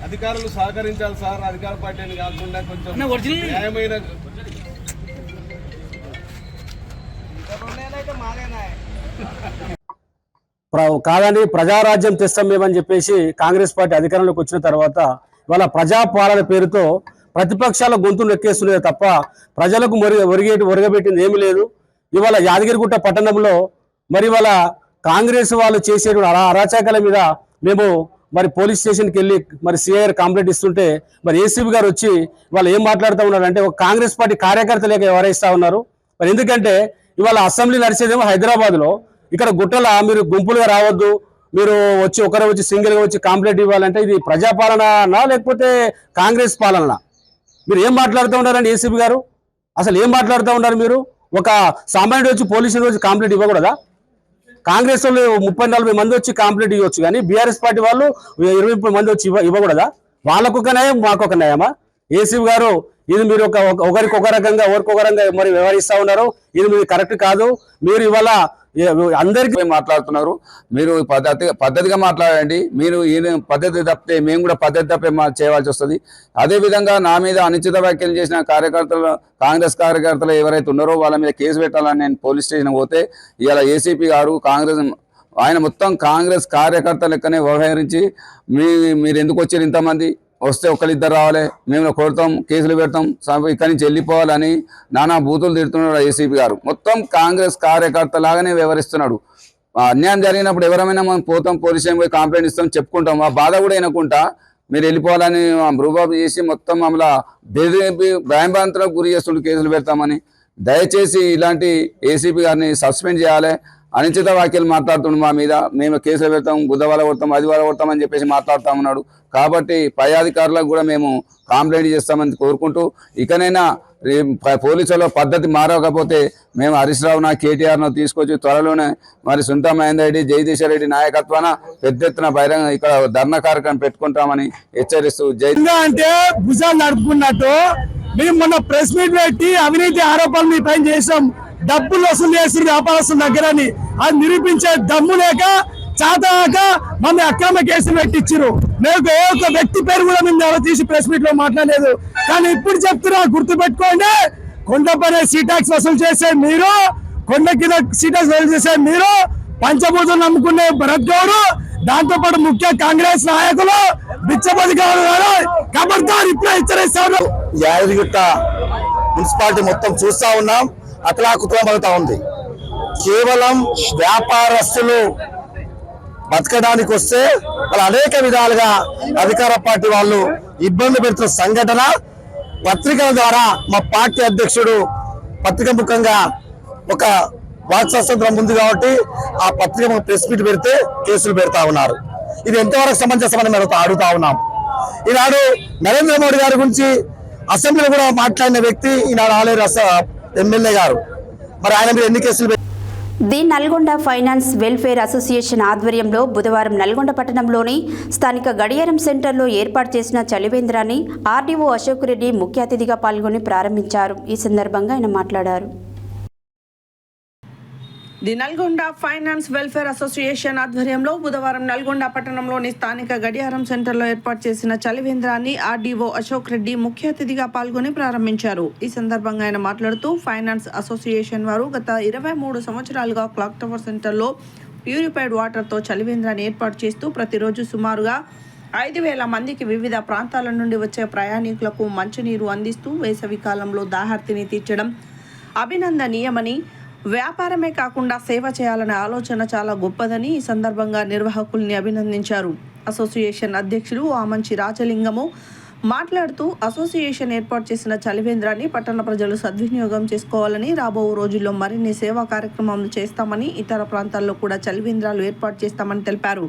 అధికారులు సహకరించాలి సార్. అధికార పార్టీని కాకుండా కొంచెం న్యాయమైన కాదని ప్రజారాజ్యం తెస్తాం మేమని చెప్పేసి కాంగ్రెస్ పార్టీ అధికారంలోకి వచ్చిన తర్వాత ఇవాళ ప్రజాపాలన పేరుతో ప్రతిపక్షాల గొంతు నొక్కేస్తున్నదే తప్ప ప్రజలకు ఒరగబెట్టింది ఏమీ లేదు. ఇవాళ యాదగిరిగుట్ట పట్టణంలో మరి ఇవాళ కాంగ్రెస్ వాళ్ళు చేసే అరాచకాల మీద మేము మరి పోలీస్ స్టేషన్కి వెళ్ళి మరి సిఐ కంప్లైంట్ ఇస్తుంటే మరి ఏసీబీ గారు వచ్చి వాళ్ళు ఏం మాట్లాడుతూ ఉన్నారంటే ఒక కాంగ్రెస్ పార్టీ కార్యకర్తలేక వ్యవహరిస్తూ ఉన్నారు. మరి ఎందుకంటే ఇవాళ అసెంబ్లీ నడిచేదేమో హైదరాబాద్లో, ఇక్కడ గుట్టల మీరు గుంపులుగా రావద్దు, మీరు వచ్చి ఒకరు వచ్చి సింగిల్గా వచ్చి కంప్లైంట్ ఇవ్వాలంటే ఇది ప్రజాపాలన లేకపోతే కాంగ్రెస్ పాలన? మీరు ఏం మాట్లాడుతూ ఉన్నారండి ఏసీబీ గారు? అసలు ఏం మాట్లాడుతూ ఉన్నారు మీరు? ఒక సామాన్యుడు వచ్చి పోలీసులు వచ్చి కంప్లైంట్ ఇవ్వకూడదా? కాంగ్రెస్ వాళ్ళు 30-40 మంది వచ్చి కంప్లైంట్ ఇవ్వచ్చు, కానీ బీఆర్ఎస్ పార్టీ వాళ్ళు 20-30 మంది వచ్చి ఇవ్వకూడదా? వాళ్ళకు ఒక న్యాయం, మాకు ఒక న్యాయమా? ఏసీబీ గారు ఇది మీరు ఒకరికి ఒక రకంగా ఒకరికి ఒక రకంగా మరి వ్యవహరిస్తూ ఉన్నారు. ఇది మీరు కరెక్ట్ కాదు. మీరు ఇవాళ అందరికీ మాట్లాడుతున్నారు. మీరు పద్ధతిగా మాట్లాడండి. మీరు ఈయన పద్ధతి తప్పితే మేము కూడా పద్ధతి తప్పే చేయవలసి వస్తుంది. అదేవిధంగా నా మీద అనుచిత వ్యాఖ్యలు చేసిన కాంగ్రెస్ కార్యకర్తలు ఎవరైతే ఉన్నారో వాళ్ళ మీద కేసు పెట్టాలని నేను పోలీస్ స్టేషన్ పోతే ఇవాళ ఏసీపీ గారు ఆయన మొత్తం కాంగ్రెస్ కార్యకర్త లెక్కనే వ్యవహరించి మీరు ఎందుకు వచ్చారు, ఇంతమంది వస్తే ఒకరిద్దరు రావాలి, మేము కొడతాం, కేసులు పెడతాం, ఇక్కడి నుంచి వెళ్ళిపోవాలని నానా బూతులు తిడుతున్నాడు ఏసీపీ గారు. మొత్తం కాంగ్రెస్ కార్యకర్త లాగానే వ్యవహరిస్తున్నాడు. అన్యాయం జరిగినప్పుడు ఎవరైనా మనం పోతాం, పోలీస్ స్టేషన్ పోయి కంప్లైంట్ ఇస్తాం, చెప్పుకుంటాం. ఆ బాధ కూడా వినకుండా మీరు వెళ్ళిపోవాలని రూబాబు చేసి మొత్తం మమ్మల్ని భయాంభాంతులకు గురి చేస్తుంటే కేసులు పెడతామని. దయచేసి ఇలాంటి ఏసీపీ గారిని సస్పెండ్ చేయాలి. అనుచిత వ్యాఖ్యలు మాట్లాడుతుండు మా మీద, మేము కేసులు పెడతాం, గుద్దవాల కొడతాం, అది వాళ్ళ కొడతామని చెప్పేసి మాట్లాడుతూ ఉన్నాడు. కాబట్టి పై అధికారులకు కూడా మేము కంప్లైంట్ చేస్తామని కోరుకుంటూ, ఇకనైనా పోలీసుల పద్ధతి మారకపోతే మేము హరీష్ రావున కేటీఆర్ను తీసుకొచ్చి త్వరలోనే మరి సుంతా మహేందర్ రెడ్డి, జగదీశ్వర్ రెడ్డి నాయకత్వాన పెద్ద ఎత్తున బహిరంగ ఇక్కడ ధర్నా కార్యక్రమం పెట్టుకుంటామని హెచ్చరిస్తూ అంటే భుజాలు నడుపుకున్నట్టు మేము మొన్న ప్రెస్ మీట్ పెట్టి అవినీతి ఆరోపణలు మీ పైన చేసాం. డబ్బులు వసూలు చేసి వ్యాపారస్తుల దగ్గరని అది నిరూపించే దమ్ము లేక చాతక మన అక్రమ కేసులు పెట్టించారు. మేము ఏ ఒక్క వ్యక్తి పేరు కూడా మేము ఎవరు తీసి ప్రెస్ మీట్ లో మాట్లాడలేదు. కానీ ఇప్పుడు చెప్తున్నా, గుర్తుపెట్టుకోండి, కొండపైన సీటాక్స్ వసూలు చేసే మీరు, కొండ కింద సీటాక్స్ వసూలు చేసే మీరు, పంచభూతులు నమ్ముకునే భరత్ గౌడ్, దాంతో పాటు ముఖ్య కాంగ్రెస్ నాయకులు బిచ్చపతి గౌడ్ గారు ఖబర్దార్ ఇప్పుడే హెచ్చరిస్తారు. యాదగిరిగుట్ట మున్సిపాలిటీ మొత్తం చూస్తా ఉన్నాం, అతలాకుతలం అవుతా ఉంది. కేవలం వ్యాపారస్తులు బతకడానికి వస్తే వాళ్ళు అనేక విధాలుగా అధికార పార్టీ వాళ్ళు ఇబ్బంది పెడుతున్న సంఘటన పత్రికల ద్వారా మా పార్టీ అధ్యక్షుడు పత్రిక ముఖంగా ఒక వాక్ స్వాతంత్రం ఉంది కాబట్టి ఆ పత్రిక ప్రెస్ మీట్ పెడితే కేసులు పెడతా ఉన్నారు. ఇది ఎంతవరకు సమంజసమని మేము అడుగుతా ఉన్నాం. ఈనాడు నరేంద్ర మోడీ గారి గురించి అసెంబ్లీలో కూడా మాట్లాడిన వ్యక్తి ఈనాడు ఆలేరు ఎమ్మెల్యే గారు. మరి ఆయన మీద ఎన్ని కేసులు the Nalgonda finance welfare association ఆధ్వర్యంలో బుధవారం నల్గొండ పట్టణంలోని స్థానిక గడియారం సెంటర్లో ఏర్పాటు చేసిన చలివేంద్రాన్ని ఆర్డీఓ అశోక్ రెడ్డి ముఖ్య అతిథిగా పాల్గొని ప్రారంభించారు. ఈ సందర్భంగా ఆయన మాట్లాడారు. The Nalgonda finance welfare association ఆధ్వర్యంలో బుధవారం నల్గొండ పట్టణంలోని స్థానిక గడియారం సెంటర్లో ఏర్పాటు చేసిన చలివేంద్రాన్ని ఆర్డీఓ అశోక్ రెడ్డి ముఖ్య అతిథిగా పాల్గొని ప్రారంభించారు. ఈ సందర్భంగా ఆయన మాట్లాడుతూ ఫైనాన్స్ అసోసియేషన్ వారు గత 23 సంవత్సరాలుగా క్లాక్ టవర్ సెంటర్లో ప్యూరిఫైడ్ వాటర్తో చలివేంద్రాన్ని ఏర్పాటు చేస్తూ ప్రతిరోజు సుమారుగా 5,000 మందికి వివిధ ప్రాంతాల నుండి వచ్చే ప్రయాణికులకు మంచినీరు అందిస్తూ వేసవి కాలంలో దాహార్తిని తీర్చడం అభినందనీయమని, వ్యాపారమే కాకుండా సేవ చేయాలనే ఆలోచన చాలా గొప్పదని ఈ సందర్భంగా నిర్వాహకుల్ని అభినందించారు. అసోసియేషన్ అధ్యక్షులు ఆమంచి రాజలింగము మాట్లాడుతూ అసోసియేషన్ ఏర్పాటు చేసిన చలివేంద్రాన్ని పట్టణ ప్రజలు సద్వినియోగం చేసుకోవాలని, రాబో రోజుల్లో మరిన్ని సేవా కార్యక్రమాలు చేస్తామని, ఇతర ప్రాంతాల్లో కూడా చలివేంద్రాలు ఏర్పాటు చేస్తామని తెలిపారు.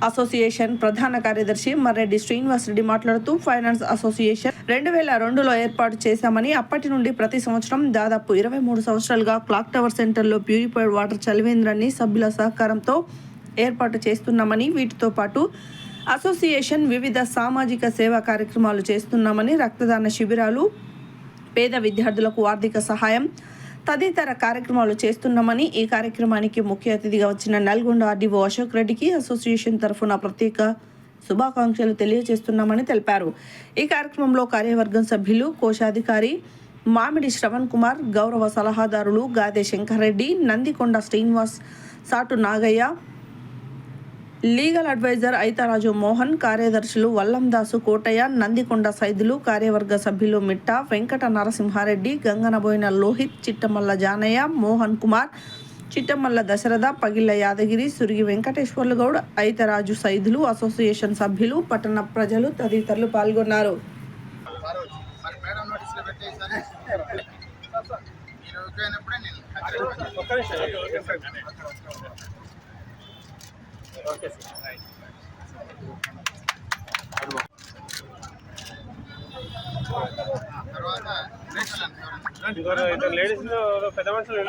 అసోసియేషన్ ప్రధాన కార్యదర్శి మర్రెడ్డి శ్రీనివాసరెడ్డి మాట్లాడుతూ ఫైనాన్స్ అసోసియేషన్ 2002లో ఏర్పాటు చేశామని, అప్పటి నుండి ప్రతి సంవత్సరం దాదాపు 23 సంవత్సరాలుగా క్లాక్ టవర్ సెంటర్లో ప్యూరిఫైడ్ వాటర్ చలివేంద్రాన్ని సభ్యుల సహకారంతో ఏర్పాటు చేస్తున్నామని, వీటితో పాటు అసోసియేషన్ వివిధ సామాజిక సేవా కార్యక్రమాలు చేస్తున్నామని, రక్తదాన శిబిరాలు, పేద విద్యార్థులకు ఆర్థిక సహాయం తదితర కార్యక్రమాలు చేస్తున్నామని, ఈ కార్యక్రమానికి ముఖ్య అతిథిగా వచ్చిన నల్గొండ ఆర్డీఓ అశోక్ రెడ్డికి అసోసియేషన్ తరఫున ప్రత్యేక శుభాకాంక్షలు తెలియజేస్తున్నామని తెలిపారు. ఈ కార్యక్రమంలో కార్యవర్గం సభ్యులు, కోశాధికారి మామిడి శ్రవణ్ కుమార్, గౌరవ సలహాదారులు గాదే శంకర్ రెడ్డి, నందికొండ శ్రీనివాస్, సాటు నాగయ్య, లీగల్ అడ్వైజర్ ఐతరాజు మోహన్, కార్యదర్శులు వల్లందాసు కోటయ్య, నందికొండ సైదులు, కార్యవర్గ సభ్యులు మిట్ట, వెంకట నరసింహారెడ్డి, గంగనబోయిన లోహిత్, చిట్టమల్ల జానయ్య, మోహన్ కుమార్, చిట్టమల్ల దశరథ, పగిళ్ళ యాదగిరి, సురిగి వెంకటేశ్వర్లు గౌడ్, ఐతరాజు సైదులు, అసోసియేషన్ సభ్యులు, పట్టణ ప్రజలు తదితరులు పాల్గొన్నారు. లేడీస్ పెద్ద మనుషులు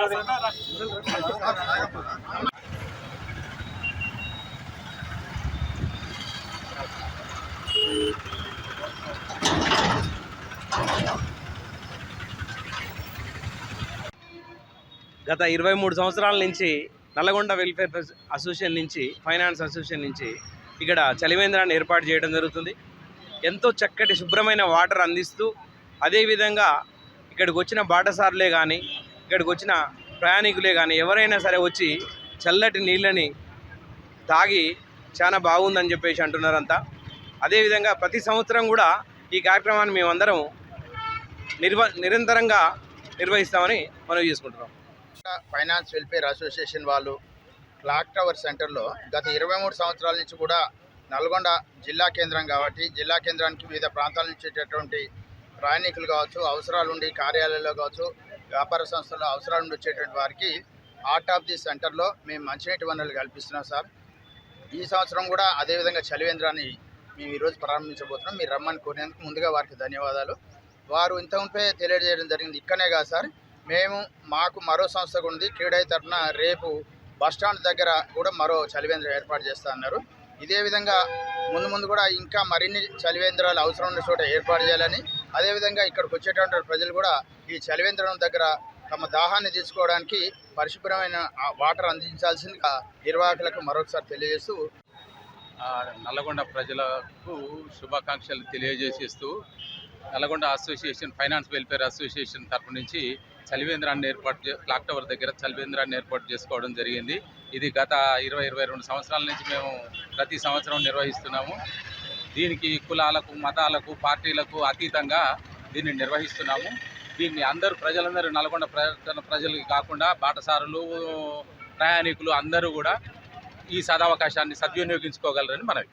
గత 23 సంవత్సరాల నుంచి నల్గొండ వెల్ఫేర్ అసోసియేషన్ నుంచి, ఫైనాన్స్ అసోసియేషన్ నుంచి ఇక్కడ చలివేంద్రాన్ని ఏర్పాటు చేయడం జరుగుతుంది. ఎంతో చక్కటి శుభ్రమైన వాటర్ అందిస్తూ, అదేవిధంగా ఇక్కడికి వచ్చిన బాటసారులే కానీ, ఇక్కడికి వచ్చిన ప్రయాణికులే కానీ ఎవరైనా సరే వచ్చి చల్లటి నీళ్ళని తాగి చాలా బాగుందని చెప్పేసి అంటున్నారంతా. అదేవిధంగా ప్రతి సంవత్సరం కూడా ఈ కార్యక్రమాన్ని మేమందరం నిరంతరంగా నిర్వహిస్తామని మనం చేసుకుంటున్నాం. ఫైనాన్స్ వెల్ఫేర్ అసోసియేషన్ వాళ్ళు క్లాక్ టవర్ సెంటర్లో గత 23 సంవత్సరాల నుంచి కూడా నల్గొండ జిల్లా కేంద్రం కాబట్టి జిల్లా కేంద్రానికి వివిధ ప్రాంతాల నుంచి వచ్చేటటువంటి ప్రయాణికులు కావచ్చు, అవసరాలు ఉండి కార్యాలయాల్లో కావచ్చు, వ్యాపార సంస్థల్లో అవసరాలు ఉండి వచ్చేటువంటి వారికి హార్ట్ ఆఫ్ ది సెంటర్లో మేము మంచినీటి వనరులు కల్పిస్తున్నాం సార్. ఈ సంవత్సరం కూడా అదేవిధంగా చలివేంద్రాన్ని మేము ఈరోజు ప్రారంభించబోతున్నాం. మీరు రమ్మని కోరినందుకు ముందుగా వారికి ధన్యవాదాలు. వారు ఇంతకుముందే తెలియజేయడం జరిగింది. ఇక్కడనే కాదు సార్, మాకు మరో సంస్థ ఉంది క్రీడా తరఫున రేపు బస్టాండ్ దగ్గర కూడా మరో చలివేంద్రం ఏర్పాటు చేస్తా అన్నారు. ఇదే విధంగా ముందు కూడా ఇంకా మరిన్ని చలివేంద్రాలు అవసరం ఉన్న చోట ఏర్పాటు చేయాలని, అదేవిధంగా ఇక్కడికి వచ్చేటువంటి ప్రజలు కూడా ఈ చలివేంద్రం దగ్గర తమ దాహాన్ని తీర్చుకోవడానికి పరిశుభ్రమైన వాటర్ అందించాల్సిందిగా నిర్వాహకులకు మరొకసారి తెలియజేస్తూ నల్లగొండ ప్రజలకు శుభాకాంక్షలు తెలియజేసేస్తూ Nalgonda association finance welfare association తరపు నుంచి చలివేంద్రాన్ని క్లాక్ టవర్ దగ్గర చలివేంద్రాన్ని ఏర్పాటు చేసుకోవడం జరిగింది. ఇది గత 22 సంవత్సరాల నుంచి మేము ప్రతి సంవత్సరం నిర్వహిస్తున్నాము. దీనికి కులాలకు, మతాలకు, పార్టీలకు అతీతంగా దీన్ని నిర్వహిస్తున్నాము. దీన్ని ప్రజలందరూ నల్గొండ ప్రజలకి కాకుండా బాటసారులు, ప్రయాణికులు అందరూ కూడా ఈ సదవకాశాన్ని సద్వినియోగించుకోగలరని మనవి.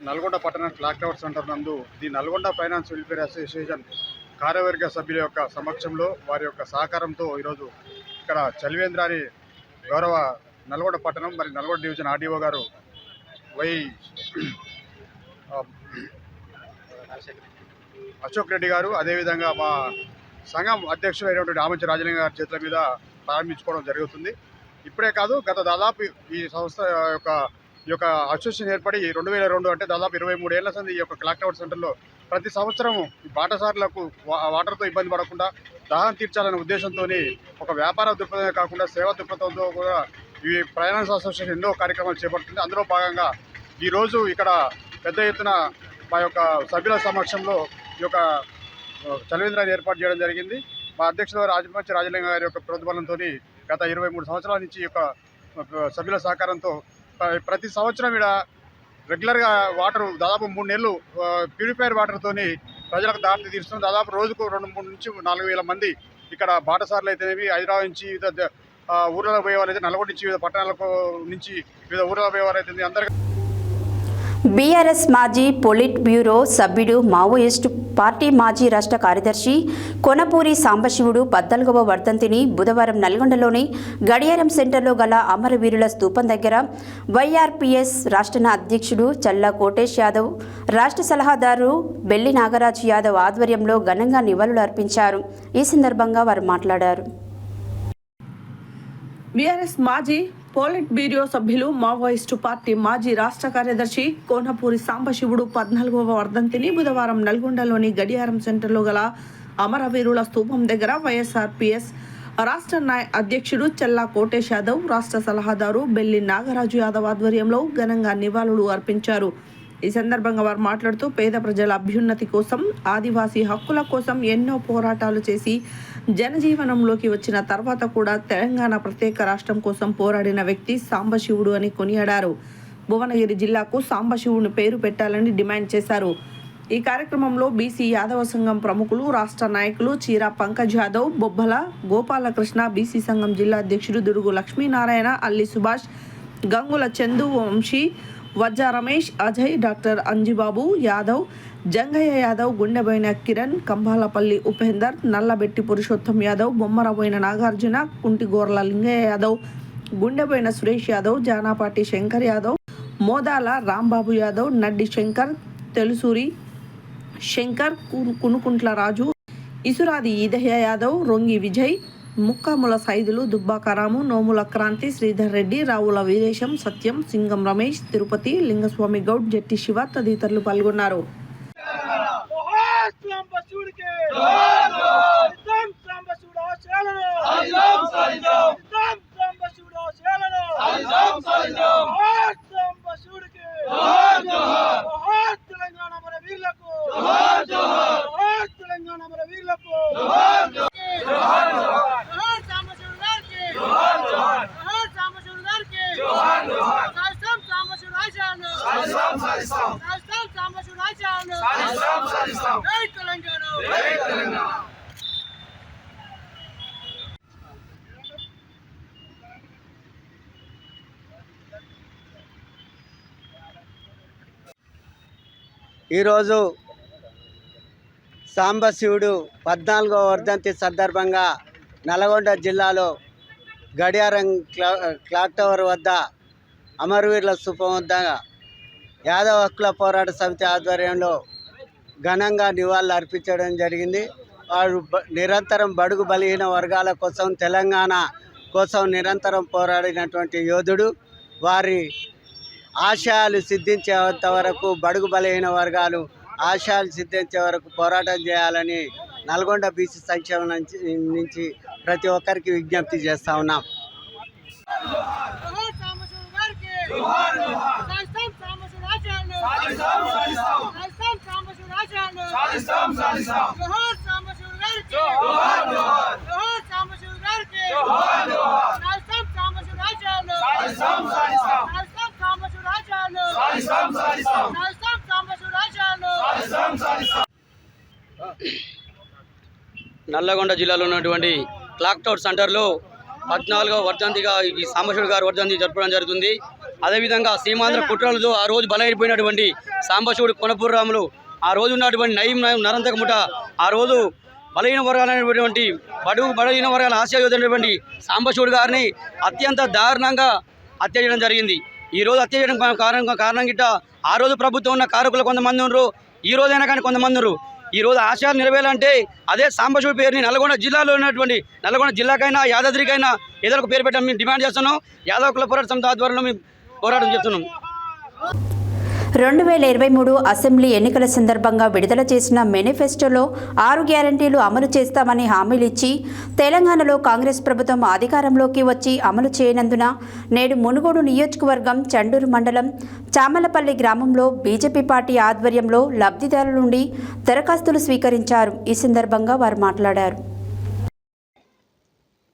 నల్గొండ పట్టణ క్లాక్ టవర్ సెంటర్ నందు the Nalgonda finance welfare association కార్యవర్గ సభ్యుల యొక్క సమక్షంలో వారి యొక్క సహకారంతో ఈరోజు ఇక్కడ చలివేంద్రాన్ని గౌరవ నల్గొండ పట్టణం మరి నల్గొండ డివిజన్ ఆర్డీఓ గారు అశోక్ రెడ్డి గారు, అదేవిధంగా మా సంఘం అధ్యక్షుడు అయినటువంటి ఆమంచి రాజలింగ గారి చేతుల మీద ప్రారంభించుకోవడం జరుగుతుంది. ఇప్పుడే కాదు, గత దాదాపు ఈ సంస్థ ఈ యొక్క అసోసియేషన్ ఏర్పడి 2002 అంటే దాదాపు 23 ఏళ్ల సంది ఈ యొక్క క్లాక్ టవర్ సెంటర్లో ప్రతి సంవత్సరం బాటసారులకు వాటర్తో ఇబ్బంది పడకుండా దాహం తీర్చాలనే ఉద్దేశంతో ఒక వ్యాపార దృక్పథమే కాకుండా సేవా దృక్పథంతో కూడా ఈ ఫైనాన్స్ అసోసియేషన్ ఎన్నో కార్యక్రమాలు చేపడుతుంది. అందులో భాగంగా ఈరోజు ఇక్కడ పెద్ద ఎత్తున మా యొక్క సభ్యుల సమక్షంలో ఈ యొక్క చలివేంద్రాన్ని ఏర్పాటు చేయడం జరిగింది. మా అధ్యక్షుడు రాజమంచి రాజలింగ గారి యొక్క ప్రోద్బలంతో గత 23 సంవత్సరాల నుంచి ఈ యొక్క సభ్యుల సహకారంతో ప్రతి సంవత్సరం ఇక్కడ రెగ్యులర్గా వాటర్ దాదాపు 3 నెలలు ప్యూరిఫైర్ వాటర్తోని ప్రజలకు దారి తీరుస్తుంది. దాదాపు రోజుకు 2-3 నుంచి 4,000 మంది ఇక్కడ బాటసార్లు అయితేనేవి, హైదరాబాద్ నుంచి వివిధ ఊర్లలో పోయేవారు అయితే, నల్గొండ నుంచి వివిధ పట్టణాలకు నుంచి వివిధ ఊర్లలో పోయేవారు అయితే అందరికీ. బీఆర్ఎస్ మాజీ పొలిట్ బ్యూరో సభ్యుడు, మావోయిస్టు పార్టీ మాజీ రాష్ట్ర కార్యదర్శి కొనపూరి సాంబశివుడు 14వ వర్ధంతిని బుధవారం నల్గొండలోని గడియారం సెంటర్లో గల అమరవీరుల స్తూపం దగ్గర వైఆర్పీఎస్ రాష్ట్ర అధ్యక్షుడు చల్లా కోటేష్ యాదవ్, రాష్ట్ర సలహాదారు బెల్లి నాగరాజు యాదవ్ ఆధ్వర్యంలో ఘనంగా నివాళులు అర్పించారు. ఈ సందర్భంగా వారు మాట్లాడారు. బీఆర్ఎస్ మాజీ పోలిట్ బ్యూరో సభ్యులు, మావోయిస్టు పార్టీ మాజీ రాష్ట్ర కార్యదర్శి కోనపూరి సాంబశివుడు 14వ వర్ధంతిని బుధవారం నల్గొండలోని గడియారం సెంటర్లో గల అమరవీరుల స్తూపం దగ్గర వైఎస్ఆర్పీఎస్ రాష్ట్ర అధ్యక్షుడు చల్లా కోటేష్ యాదవ్, రాష్ట్ర సలహాదారు బెల్లి నాగరాజు యాదవ్ ఆధ్వర్యంలో ఘనంగా నివాళులు అర్పించారు. ఈ సందర్భంగా వారు మాట్లాడుతూ పేద ప్రజల అభ్యున్నతి కోసం, ఆదివాసీ హక్కుల కోసం ఎన్నో పోరాటాలు చేసి జనజీవనంలోకి వచ్చిన తర్వాత కూడా తెలంగాణ ప్రత్యేక రాష్ట్రం కోసం పోరాడిన వ్యక్తి సాంబశివుడు అని కొనియాడారు. భువనగిరి జిల్లాకు సాంబశివుని పేరు పెట్టాలని డిమాండ్ చేశారు. ఈ కార్యక్రమంలో బీసీ యాదవ సంఘం ప్రముఖులు, రాష్ట్ర నాయకులు చీరా పంకజ్ యాదవ్, బొబ్బల గోపాలకృష్ణ, బీసీ సంఘం జిల్లా అధ్యక్షుడు దుడుగు లక్ష్మీనారాయణ, అల్లి సుభాష్, గంగుల చందు వంశీ, వజ్జా రమేష్, అజయ్, డాక్టర్ అంజిబాబు యాదవ్, జంగయ్య యాదవ్, గుండెబోయిన కిరణ్, కంబాలపల్లి ఉపేందర్, నల్లబెట్టి పురుషోత్తం యాదవ్, బొమ్మరబోయిన నాగార్జున, కుంటిగోర్ల లింగయ్య యాదవ్, గుండెబోయిన సురేష్ యాదవ్, జానాపాటి శంకర్ యాదవ్, మోదాల రాంబాబు యాదవ్, నడ్డి శంకర్, తెలుసూరి శంకర్, కునుకుంట్ల రాజు, ఇసురాది ఈదయ్య యాదవ్, రొంగి విజయ్, ముక్కాముల సైదులు, దుబ్బాకరాము, నోముల క్రాంతి, శ్రీధర్ రెడ్డి, రావుల వీరేశం, సత్యం, సింగం రమేష్, తిరుపతి, లింగస్వామి గౌడ్, జట్టి శివ తదితరులు పాల్గొన్నారు. ఈరోజు సాంబశివుడు 14వ వర్ధంతి సందర్భంగా నల్గొండ జిల్లాలో గడియారం క్లాక్ టవర్ వద్ద అమరవీరుల స్తూపం వద్ద యాదవ హక్కుల పోరాట సమితి ఆధ్వర్యంలో ఘనంగా నివాళులు అర్పించడం జరిగింది. వారు నిరంతరం బడుగు బలహీన వర్గాల కోసం, తెలంగాణ కోసం నిరంతరం పోరాడినటువంటి యోధుడు. వారి ఆశయాలు సిద్ధించేంత వరకు, బడుగు బలహీన వర్గాలు ఆశయాలు సిద్ధించే వరకు పోరాటం చేయాలని నల్గొండ బీసీ సంక్షేమం నుంచి ప్రతి ఒక్కరికి విజ్ఞప్తి చేస్తా ఉన్నాం. నల్లగొండ జిల్లాలో ఉన్నటువంటి క్లాక్ టవర్ సెంటర్లో 14వ వర్ధంతిగా ఈ సాంబశివుడు గారి వర్ధంతి జరపడం జరుగుతుంది. అదేవిధంగా సీమాంధ్ర కుట్రలతో ఆ రోజు బలైపోయినటువంటి సాంబశివుడు కొనపూరు రాములు, ఆ రోజు ఉన్నటువంటి నయం నరంతక ముఠ, ఆ రోజు బలహీన వర్గాలైనటువంటి బలహీన వర్గాల ఆశయమైనటువంటి సాంబశివుడు గారిని అత్యంత దారుణంగా హత్య చేయడం జరిగింది. ఈ రోజు హత్య చేయడం కారణం గిట్ట ఆ రోజు ప్రభుత్వం ఉన్న కారకులు కొంతమంది ఉన్నారు, ఈ రోజైనా కానీ కొంతమంది ఉన్నారు. ఈ రోజు ఆశయాలు నెరవేరాలంటే అదే సాంబశివుడి పేరుని నల్గొండ జిల్లాలో ఉన్నటువంటి నల్గొండ జిల్లాకైనా యాదాద్రికైనా ఏదో ఒక పేరు పెట్టాలని మేము డిమాండ్ చేస్తున్నాం. యాదవ్ కుల పోరాట సమితి ఆధ్వర్యంలో మేము పోరాటం చేస్తున్నాం. 2023 అసెంబ్లీ ఎన్నికల సందర్భంగా విడుదల చేసిన మేనిఫెస్టోలో 6 గ్యారంటీలు అమలు చేస్తామని హామీలిచ్చి తెలంగాణలో కాంగ్రెస్ ప్రభుత్వం అధికారంలోకి వచ్చి అమలు చేయనందున నేడు మునుగోడు నియోజకవర్గం చండూరు మండలం చామలపల్లి గ్రామంలో బీజేపీ పార్టీ ఆధ్వర్యంలో లబ్ధిదారుల నుండి దరఖాస్తులు స్వీకరించారు. ఈ సందర్భంగా వారు మాట్లాడారు.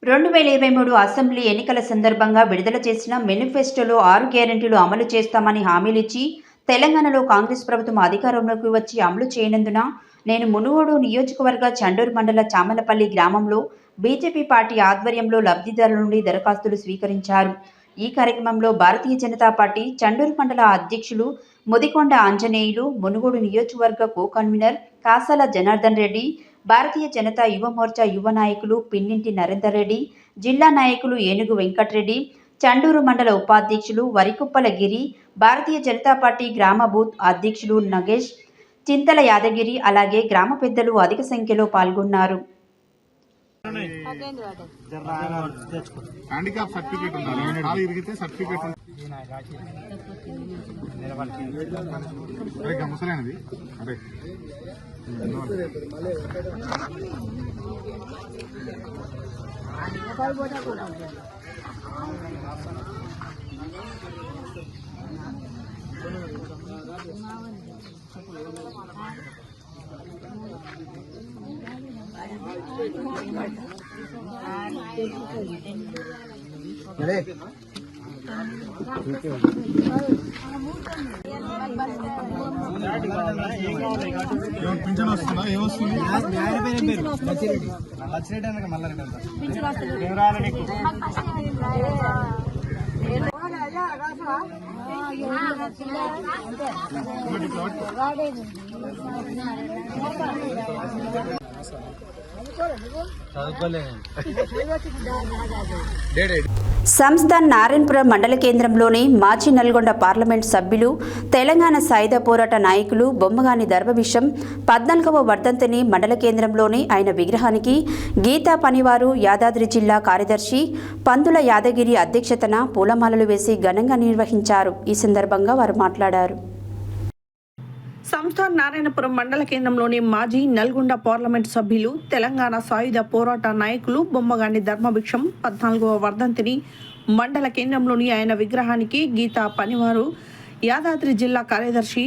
2023 అసెంబ్లీ ఎన్నికల సందర్భంగా విడుదల చేసిన మేనిఫెస్టోలో 6 గ్యారంటీలు అమలు చేస్తామని హామీలిచ్చి తెలంగాణలో కాంగ్రెస్ ప్రభుత్వం అధికారంలోకి వచ్చి అమలు చేయనందున నేను మునుగోడు నియోజకవర్గ చండూరు మండల చామలపల్లి గ్రామంలో బీజేపీ పార్టీ ఆధ్వర్యంలో లబ్ధిదారుల నుండి దరఖాస్తులు స్వీకరించారు. ఈ కార్యక్రమంలో భారతీయ జనతా పార్టీ చండూరు మండల అధ్యక్షులు ముదికొండ ఆంజనేయులు, మునుగోడు నియోజకవర్గ కో కన్వీనర్ కాసాల జనార్దన్ రెడ్డి, భారతీయ జనతా యువ మోర్చా యువ నాయకులు పిన్నింటి నరేందర్ రెడ్డి, జిల్లా నాయకులు ఏనుగు వెంకట్రెడ్డి, చండూరు మండల ఉపాధ్యక్షులు వరికుప్పల గిరి, భారతీయ జనతా పార్టీ గ్రామ బూత్ అధ్యక్షులు నగేష్, చింతల యాదగిరి, అలాగే గ్రామ పెద్దలు అధిక సంఖ్యలో పాల్గొన్నారు. పింఛన్ వస్తుందా? ఏమొస్తుంది? సంస్థ నారాయణపురం మండల కేంద్రంలోని మాజీ నల్గొండ పార్లమెంట్ సభ్యులు తెలంగాణ సాయుధ పోరాట నాయకులు బొమ్మగాని ధర్మవిషం 14వ వర్ధంతిని మండల కేంద్రంలోని ఆయన విగ్రహానికి గీతా పనివారు యాదాద్రి జిల్లా కార్యదర్శి పందుల యాదగిరి అధ్యక్షతన పూలమాలలు వేసి ఘనంగా నిర్వహించారు. ఈ సందర్భంగా వారు మాట్లాడారు. సంస్థ నారాయణపురం మండల కేంద్రంలోని మాజీ నల్గొండ పార్లమెంట్ సభ్యులు తెలంగాణ సాయుధ పోరాట నాయకులు బొమ్మగాని ధర్మభిక్షం 14వ వర్ధంతిని మండల కేంద్రంలోని ఆయన విగ్రహానికి గీతా పనివారు యాదాద్రి జిల్లా కార్యదర్శి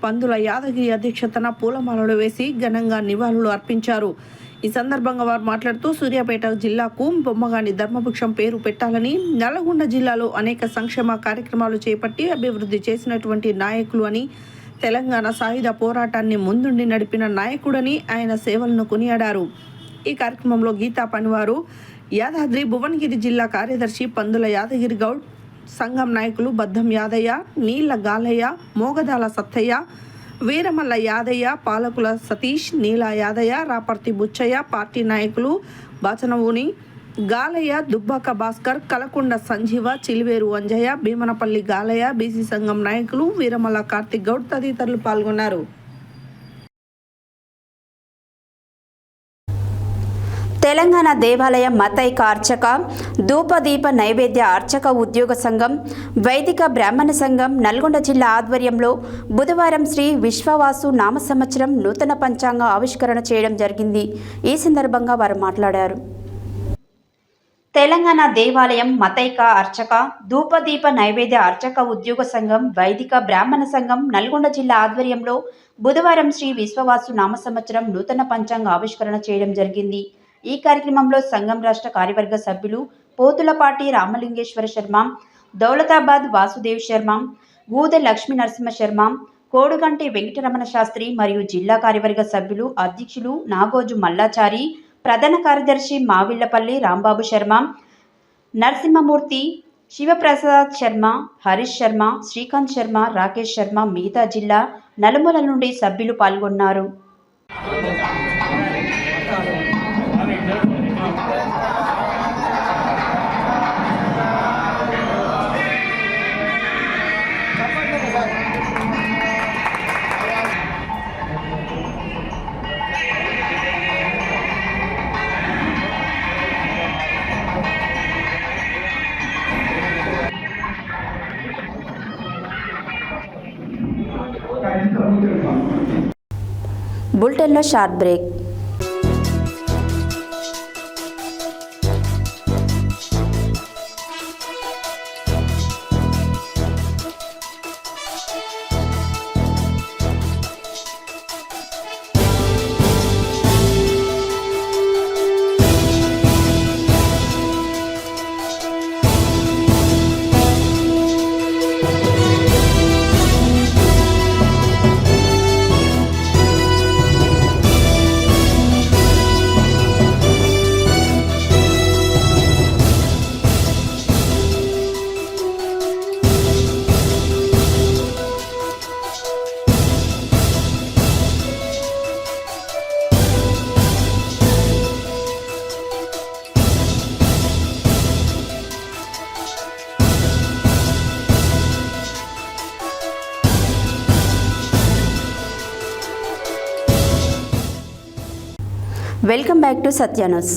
పందుల యాదగిరి అధ్యక్షతన పూలమాలలు వేసి ఘనంగా నివాళులు అర్పించారు. ఈ సందర్భంగా వారు మాట్లాడుతూ సూర్యాపేట జిల్లాకు బొమ్మగాని ధర్మభిక్షం పేరు పెట్టాలని, నల్గొండ జిల్లాలో అనేక సంక్షేమ కార్యక్రమాలు చేపట్టి అభివృద్ధి చేసినటువంటి నాయకులు అని, తెలంగాణ సాయుధ పోరాటాన్ని ముందుండి నడిపిన నాయకుడని ఆయన సేవలను కొనియాడారు. ఈ కార్యక్రమంలో గీతా పనివారు యాదాద్రి భువనగిరి జిల్లా కార్యదర్శి పందుల యాదగిరి గౌడ్, సంఘం నాయకులు బద్దం యాదయ్య, నీళ్ల గాలయ్య, మోగదాల సత్తయ్య, వీరమల్ల యాదయ్య, పాలకుల సతీష్, నీలా యాదయ్య, రాపర్తి బుచ్చయ్య, పార్టీ నాయకులు బాచనవుని గాలయ్య, దుబ్బాక భాస్కర్, కలకొండ సంజీవ, చిలివేరు అంజయ్య, భీమనపల్లి గాలయ్య, బీసీ సంఘం నాయకులు వీరమల్ల కార్తిక్ గౌడ్ తదితరులు పాల్గొన్నారు. తెలంగాణ దేవాలయ మతైక అర్చక ధూపదీప నైవేద్య అర్చక ఉద్యోగ సంఘం, వైదిక బ్రాహ్మణ సంఘం నల్గొండ జిల్లా ఆధ్వర్యంలో బుధవారం శ్రీ విశ్వవాసు నామ సంవత్సరం నూతన పంచాంగ ఆవిష్కరణ చేయడం జరిగింది. ఈ సందర్భంగా వారు మాట్లాడారు. తెలంగాణ దేవాలయం మతైక అర్చక ధూపదీప నైవేద్య అర్చక ఉద్యోగ సంఘం వైదిక బ్రాహ్మణ సంఘం నల్గొండ జిల్లా ఆధ్వర్యంలో బుధవారం శ్రీ విశ్వవాసు నామ సంవత్సరం నూతన పంచాంగ ఆవిష్కరణ చేయడం జరిగింది. ఈ కార్యక్రమంలో సంఘం రాష్ట్ర కార్యవర్గ సభ్యులు పోతులపాటి రామలింగేశ్వర శర్మ, దౌలతాబాద్ వాసుదేవ్ శర్మ, గూదె లక్ష్మీ నరసింహ శర్మ, కోడుగంటి వెంకటరమణ శాస్త్రి మరియు జిల్లా కార్యవర్గ సభ్యులు అధ్యక్షులు నాగోజు మల్లాచారి, ప్రధాన కార్యదర్శి మావిళ్లపల్లి రాంబాబు శర్మ, నరసింహమూర్తి, శివప్రసాద్ శర్మ, హరీష్ శర్మ, శ్రీకాంత్ శర్మ, రాకేష్ శర్మ మిగతా జిల్లా నలుమూలల నుండి సభ్యులు పాల్గొన్నారు. బులెటిన్లో short break. Welcome back to Satya News.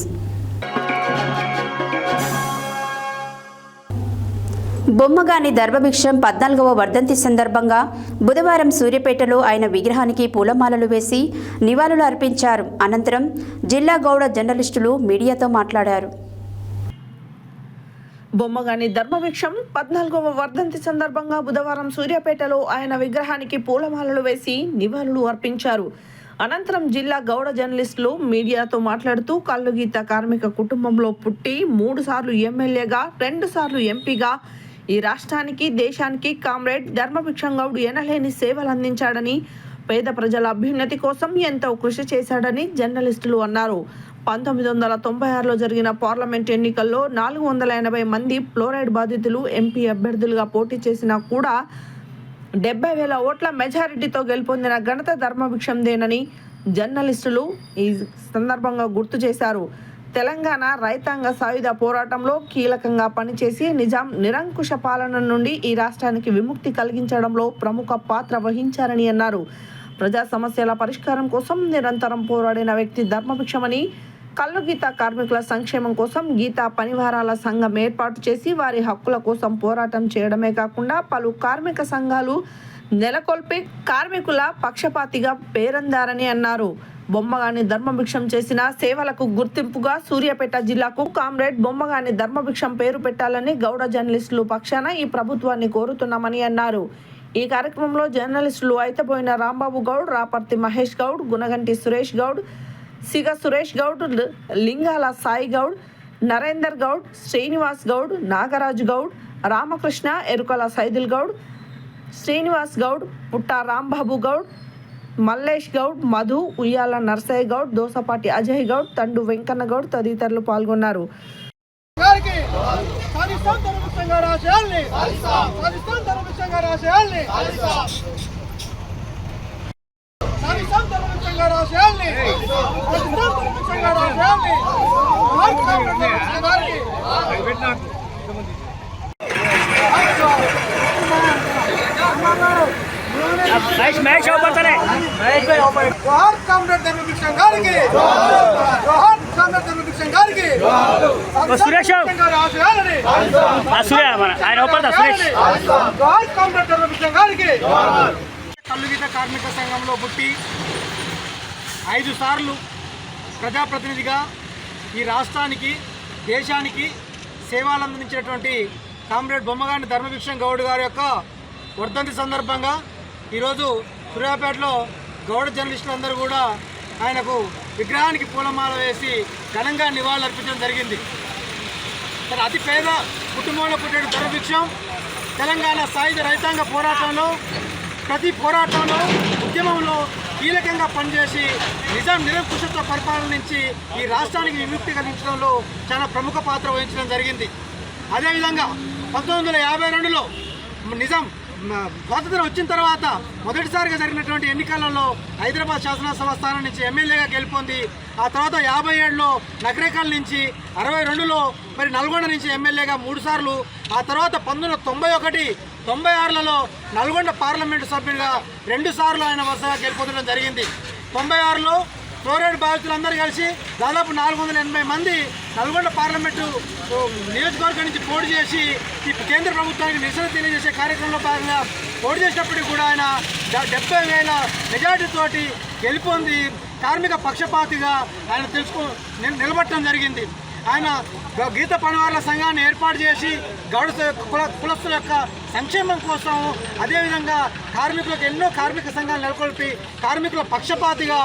Bommagani Dharmabhiksham 14వ వర్ధంతి సందర్భంగా బుధవారం సూర్యాపేటలో ఆయన విగ్రహానికి పూలమాలలు వేసి నివాళులు అర్పించారు. అనంతరం జిల్లా గౌడ జర్నలిస్టులు మీడియాతో మాట్లాడారు. బొమ్మగాని ధర్మభిక్షం 14వ వర్ధంతి సందర్భంగా బుధవారం సూర్యాపేటలో ఆయన విగ్రహానికి పూలమాలలు వేసి నివాళులు అర్పించారు. అనంతరం జిల్లా గౌడ జర్నలిస్టులు మీడియాతో మాట్లాడుతూ కల్లుగీత కార్మిక కుటుంబంలో పుట్టి 3 సార్లు ఎమ్మెల్యేగా 2 సార్లు ఎంపీగా ఈ రాష్ట్రానికి దేశానికి కామ్రేడ్ ధర్మభిక్షం గౌడ్ ఎనలేని సేవలు అందించాడని, పేద ప్రజల అభ్యున్నతి కోసం ఎంతో కృషి చేశాడని జర్నలిస్టులు అన్నారు. 1996లో జరిగిన పార్లమెంట్ ఎన్నికల్లో 480 మంది ఫ్లోరైడ్ బాధితులు ఎంపీ అభ్యర్థులుగా పోటీ చేసినా కూడా 70,000 ఓట్ల మెజారిటీతో గెలుపొందిన ఘనత ధర్మభిక్షందేనని జర్నలిస్టులు ఈ సందర్భంగా గుర్తు చేశారు. తెలంగాణ రైతాంగ సాయుధ పోరాటంలో కీలకంగా పనిచేసి నిజాం నిరంకుశ పాలన నుండి ఈ రాష్ట్రానికి విముక్తి కలిగించడంలో ప్రముఖ పాత్ర వహించారని అన్నారు. ప్రజా సమస్యల పరిష్కారం కోసం నిరంతరం పోరాడిన వ్యక్తి ధర్మభిక్షమని, కల్లు గీత కార్మికుల సంక్షేమం కోసం గీతా పనివారాల సంఘం ఏర్పాటు చేసి వారి హక్కుల కోసం పోరాటం చేయడమే కాకుండా పలు కార్మిక సంఘాలు నెలకొల్పి కార్మికుల పక్షపాతిగా పేరొందారని అన్నారు. బొమ్మగాని ధర్మభిక్షం చేసిన సేవలకు గుర్తింపుగా సూర్యాపేట జిల్లాకు కామ్రేడ్ బొమ్మగాని ధర్మభిక్షం పేరు పెట్టాలని గౌడ జర్నలిస్టులు పక్షాన ఈ ప్రభుత్వాన్ని కోరుతున్నామని అన్నారు. ఈ కార్యక్రమంలో జర్నలిస్టులు అయితబోయిన రాంబాబు గౌడ్, రాపర్తి మహేష్ గౌడ్, గుణగంటి సురేష్ గౌడ్, సిగ సురేష్ గౌడ్, లింగాల సాయి గౌడ్, నరేందర్ గౌడ్, శ్రీనివాస్ గౌడ్, నాగరాజు గౌడ్, రామకృష్ణ, ఎరుకల సైదుల్ గౌడ్, శ్రీనివాస్ గౌడ్, పుట్ట రాంబాబు గౌడ్, మల్లేష్ గౌడ్, మధు, ఉయ్యాల నర్సయ్య గౌడ్, దోసపాటి అజయ్ గౌడ్, తండు వెంకన్న గౌడ్ తదితరులు పాల్గొన్నారు. కల్లుగీత కార్మిక సంఘంలో పుట్టి 5 సార్లు ప్రజాప్రతినిధిగా ఈ రాష్ట్రానికి, దేశానికి సేవలు అందించినటువంటి కామ్రేడ్ బొమ్మగాని ధర్మభిక్షం గౌడ్ గారి యొక్క వర్ధంతి సందర్భంగా ఈరోజు సూర్యాపేటలో గౌడ జర్నలిస్టులందరూ కూడా ఆయనకు విగ్రహానికి పూలమాల వేసి ఘనంగా నివాళులర్పించడం జరిగింది. తన అతి పేద కుటుంబంలో పుట్టిన ధర్మభిక్షం తెలంగాణ సాయుధ రైతాంగ పోరాటంలో ప్రతి పోరాటంలో ఉద్యమంలో కీలకంగా పనిచేసి నిజాం నిరంకుశత్వ పరిపాలన నుంచి ఈ రాష్ట్రానికి విముక్తి కలిగించడంలో చాలా ప్రముఖ పాత్ర వహించడం జరిగింది. అదేవిధంగా 1952లో నిజాం స్వాతంత్రం వచ్చిన తర్వాత మొదటిసారిగా జరిగినటువంటి ఎన్నికలలో హైదరాబాద్ శాసనసభ స్థానం నుంచి ఎమ్మెల్యేగా గెలుపొంది ఆ తర్వాత 57లో నగరేకల్ నుంచి 62లో మరి నల్గొండ నుంచి ఎమ్మెల్యేగా 3 సార్లు, ఆ తర్వాత 1991, 96లలో నల్గొండ పార్లమెంటు సభ్యుడిగా 2 సార్లు ఆయన వరుసగా గెలుపొందడం జరిగింది. 96లో ఫ్లోరైడ్ బాధితులందరూ కలిసి దాదాపు 480 మంది నల్గొండ పార్లమెంటు నియోజకవర్గం నుంచి పోటీ చేసి ఈ కేంద్ర ప్రభుత్వానికి నిరసన తెలియజేసే కార్యక్రమంలో భాగంగా పోటీ చేసినప్పటికీ కూడా ఆయన 70,000 మెజార్టీతోటి గెలుపొంది కార్మిక పక్షపాతిగా ఆయన నిలబడటం జరిగింది. ఆయన గీత పనివారుల సంఘాన్ని ఏర్పాటు చేసి గౌడ కులస్తుల యొక్క సంక్షేమం కోసం, అదేవిధంగా కార్మికులకు ఎన్నో కార్మిక సంఘాలు నెలకొల్పి కార్మికుల పక్షపాతిగా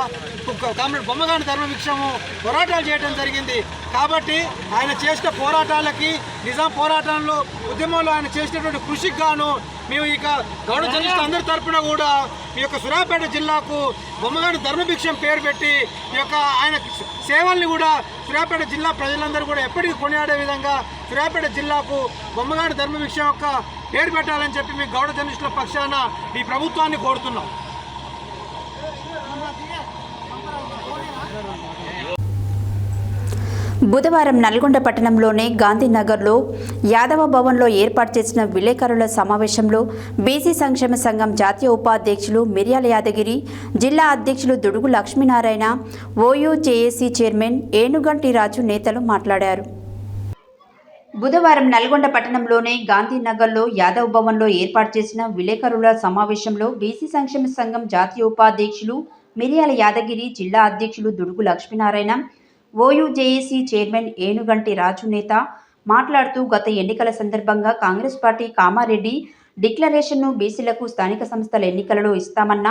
కామ్రేడ్ బొమ్మగాని ధర్మభిక్షము పోరాటాలు చేయడం జరిగింది. కాబట్టి ఆయన చేసిన పోరాటాలకి, నిజాం పోరాటంలో ఉద్యమంలో ఆయన చేసినటువంటి కృషికి గాను మేము ఇక గౌడ జర్నలిస్టులు అందరి తరఫున కూడా ఈ యొక్క సూర్యాపేట జిల్లాకు బొమ్మగాని ధర్మభిక్షం పేరు పెట్టి ఈ యొక్క ఆయన సేవల్ని కూడా సూర్యాపేట జిల్లా ప్రజలందరూ కూడా ఎప్పటికీ కొనియాడే విధంగా సూర్యాపేట జిల్లాకు బొమ్మగాని ధర్మభిక్షం యొక్క పేరు పెట్టాలని చెప్పి మీ గౌడ జర్నలిస్టుల పక్షాన ఈ ప్రభుత్వాన్ని కోరుతున్నాం. బుధవారం నల్గొండ పట్టణంలోని గాంధీనగర్లో యాదవ భవన్లో ఏర్పాటు చేసిన విలేకరుల సమావేశంలో బీసీ సంక్షేమ సంఘం జాతీయ ఉపాధ్యక్షులు మిర్యాల యాదగిరి, జిల్లా అధ్యక్షులు దుడుగు లక్ష్మీనారాయణ, ఓయూజేఏసీ చైర్మన్ ఏనుగంటి రాజు నేతలు మాట్లాడారు. బుధవారం నల్గొండ పట్టణంలోని గాంధీనగర్లో యాదవ్ భవన్లో ఏర్పాటు చేసిన విలేకరుల సమావేశంలో బీసీ సంక్షేమ సంఘం జాతీయ ఉపాధ్యక్షులు మిర్యాల యాదగిరి, జిల్లా అధ్యక్షులు దుడుగు లక్ష్మీనారాయణ, ఓయూజేఏసీ చైర్మన్ ఏనుగంటి రాజు నేత మాట్లాడుతూ గత ఎన్నికల సందర్భంగా కాంగ్రెస్ పార్టీ కామారెడ్డి డిక్లరేషన్ను బీసీలకు స్థానిక సంస్థల ఎన్నికలలో ఇస్తామన్న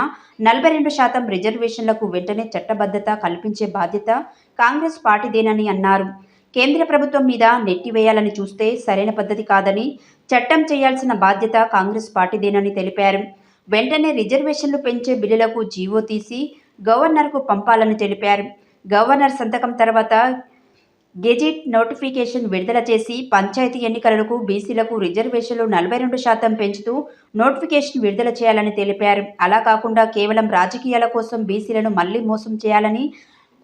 42% రిజర్వేషన్లకు వెంటనే చట్టబద్ధత కల్పించే బాధ్యత కాంగ్రెస్ పార్టీదేనని అన్నారు. కేంద్ర ప్రభుత్వం మీద నెట్టివేయాలని చూస్తే సరైన పద్ధతి కాదని, చట్టం చేయాల్సిన బాధ్యత కాంగ్రెస్ పార్టీదేనని తెలిపారు. వెంటనే రిజర్వేషన్లు పెంచే బిల్లులకు జీవో తీసి గవర్నర్కు పంపాలని తెలిపారు. గవర్నర్ సంతకం తర్వాత గెజిట్ నోటిఫికేషన్ విడుదల చేసి పంచాయతీ ఎన్నికలకు బీసీలకు రిజర్వేషన్లు 42% పెంచుతూ నోటిఫికేషన్ విడుదల చేయాలని తెలిపారు. అలా కాకుండా కేవలం రాజకీయాల కోసం బీసీలను మళ్లీ మోసం చేయాలని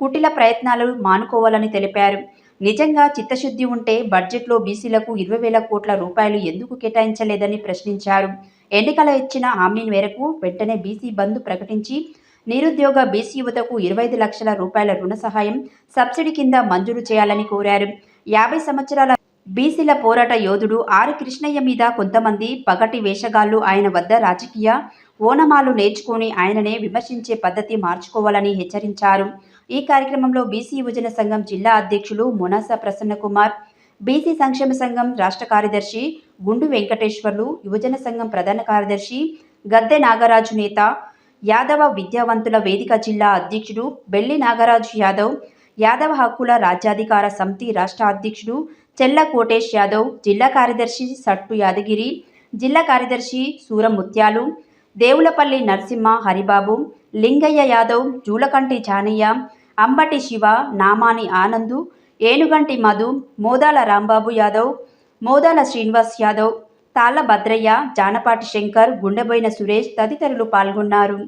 కుటిల ప్రయత్నాలు మానుకోవాలని తెలిపారు. నిజంగా చిత్తశుద్ధి ఉంటే బడ్జెట్లో బీసీలకు 20,000 కోట్ల రూపాయలు ఎందుకు కేటాయించలేదని ప్రశ్నించారు. ఎన్నికల ఇచ్చిన హామీ మేరకు వెంటనే బీసీ బంద్ ప్రకటించి నిరుద్యోగ బీసీ యువతకు 25 లక్షల రూపాయల రుణ సహాయం సబ్సిడీ కింద మంజూరు చేయాలని కోరారు. 50 సంవత్సరాల బీసీల పోరాట యోధుడు ఆర్ కృష్ణయ్య మీద కొంతమంది పగటి వేషగాళ్లు ఆయన వద్ద రాజకీయ ఓనమాలు నేర్చుకుని ఆయననే విమర్శించే పద్ధతి మార్చుకోవాలని హెచ్చరించారు. ఈ కార్యక్రమంలో బీసీ యువజన సంఘం జిల్లా అధ్యక్షులు మొనాస ప్రసన్నకుమార్, బీసీ సంక్షేమ సంఘం రాష్ట్ర కార్యదర్శి గుండు వెంకటేశ్వర్లు, యువజన సంఘం ప్రధాన కార్యదర్శి గద్దె నాగరాజు నేత, యాదవ విద్యావంతుల వేదిక జిల్లా అధ్యక్షుడు బెల్లి నాగరాజు యాదవ్, యాదవ హక్కుల రాజ్యాధికార సమితి రాష్ట్ర అధ్యక్షుడు చెల్ల కోటేష్ యాదవ్, జిల్లా కార్యదర్శి సట్టు యాదగిరి, జిల్లా కార్యదర్శి సూరం ముత్యాలు, దేవులపల్లి నరసింహ హరిబాబు, లింగయ్య యాదవ్, జూలకంటి జానయ్య, అంబటి శివ, నామాని ఆనందు, ఏనుగంటి మధు, మోదాల రాంబాబు యాదవ్, మోదాల శ్రీనివాస్ యాదవ్, తాళ్ల భద్రయ్య, జానపాటి శంకర్, గుండెబోయిన సురేష్ తదితరులు పాల్గొన్నారు.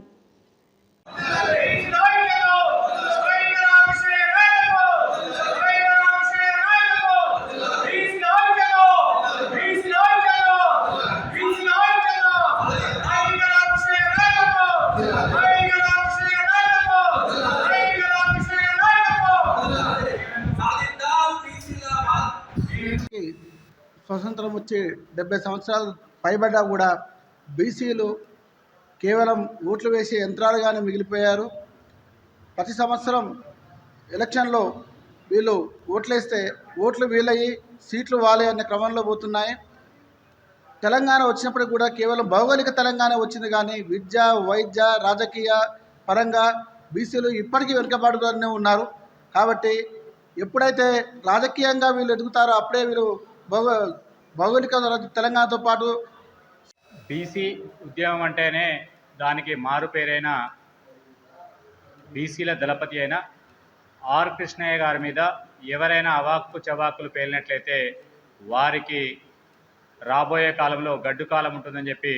స్వతంత్రం వచ్చి 70 సంవత్సరాలు పైబడ్డా కూడా బీసీలు కేవలం ఓట్లు వేసే యంత్రాలుగానే మిగిలిపోయారు. ప్రతి సంవత్సరం ఎలక్షన్లో వీళ్ళు ఓట్లేస్తే ఓట్లు వీళ్ళయి సీట్లు వాళ్ళే అనే క్రమంలో పోతున్నాయి. తెలంగాణ వచ్చినప్పుడు కూడా కేవలం భౌగోళిక తెలంగాణ వచ్చింది, కానీ విద్య, వైద్య, రాజకీయ పరంగా బీసీలు ఇప్పటికీ వెనుకబాటుగానే ఉన్నారు. కాబట్టి ఎప్పుడైతే రాజకీయంగా వీళ్ళు ఎదుగుతారో అప్పుడే వీళ్ళు భౌగోళిక తెలంగాణతో పాటు బీసీ ఉద్యమం అంటేనే దానికి మారు పేరైన బీసీల దళపతి అయిన ఆర్ కృష్ణయ్య గారి మీద ఎవరైనా అవాక్కు చవాకులు పేలినట్లయితే వారికి రాబోయే కాలంలో గడ్డు కాలం ఉంటుందని చెప్పి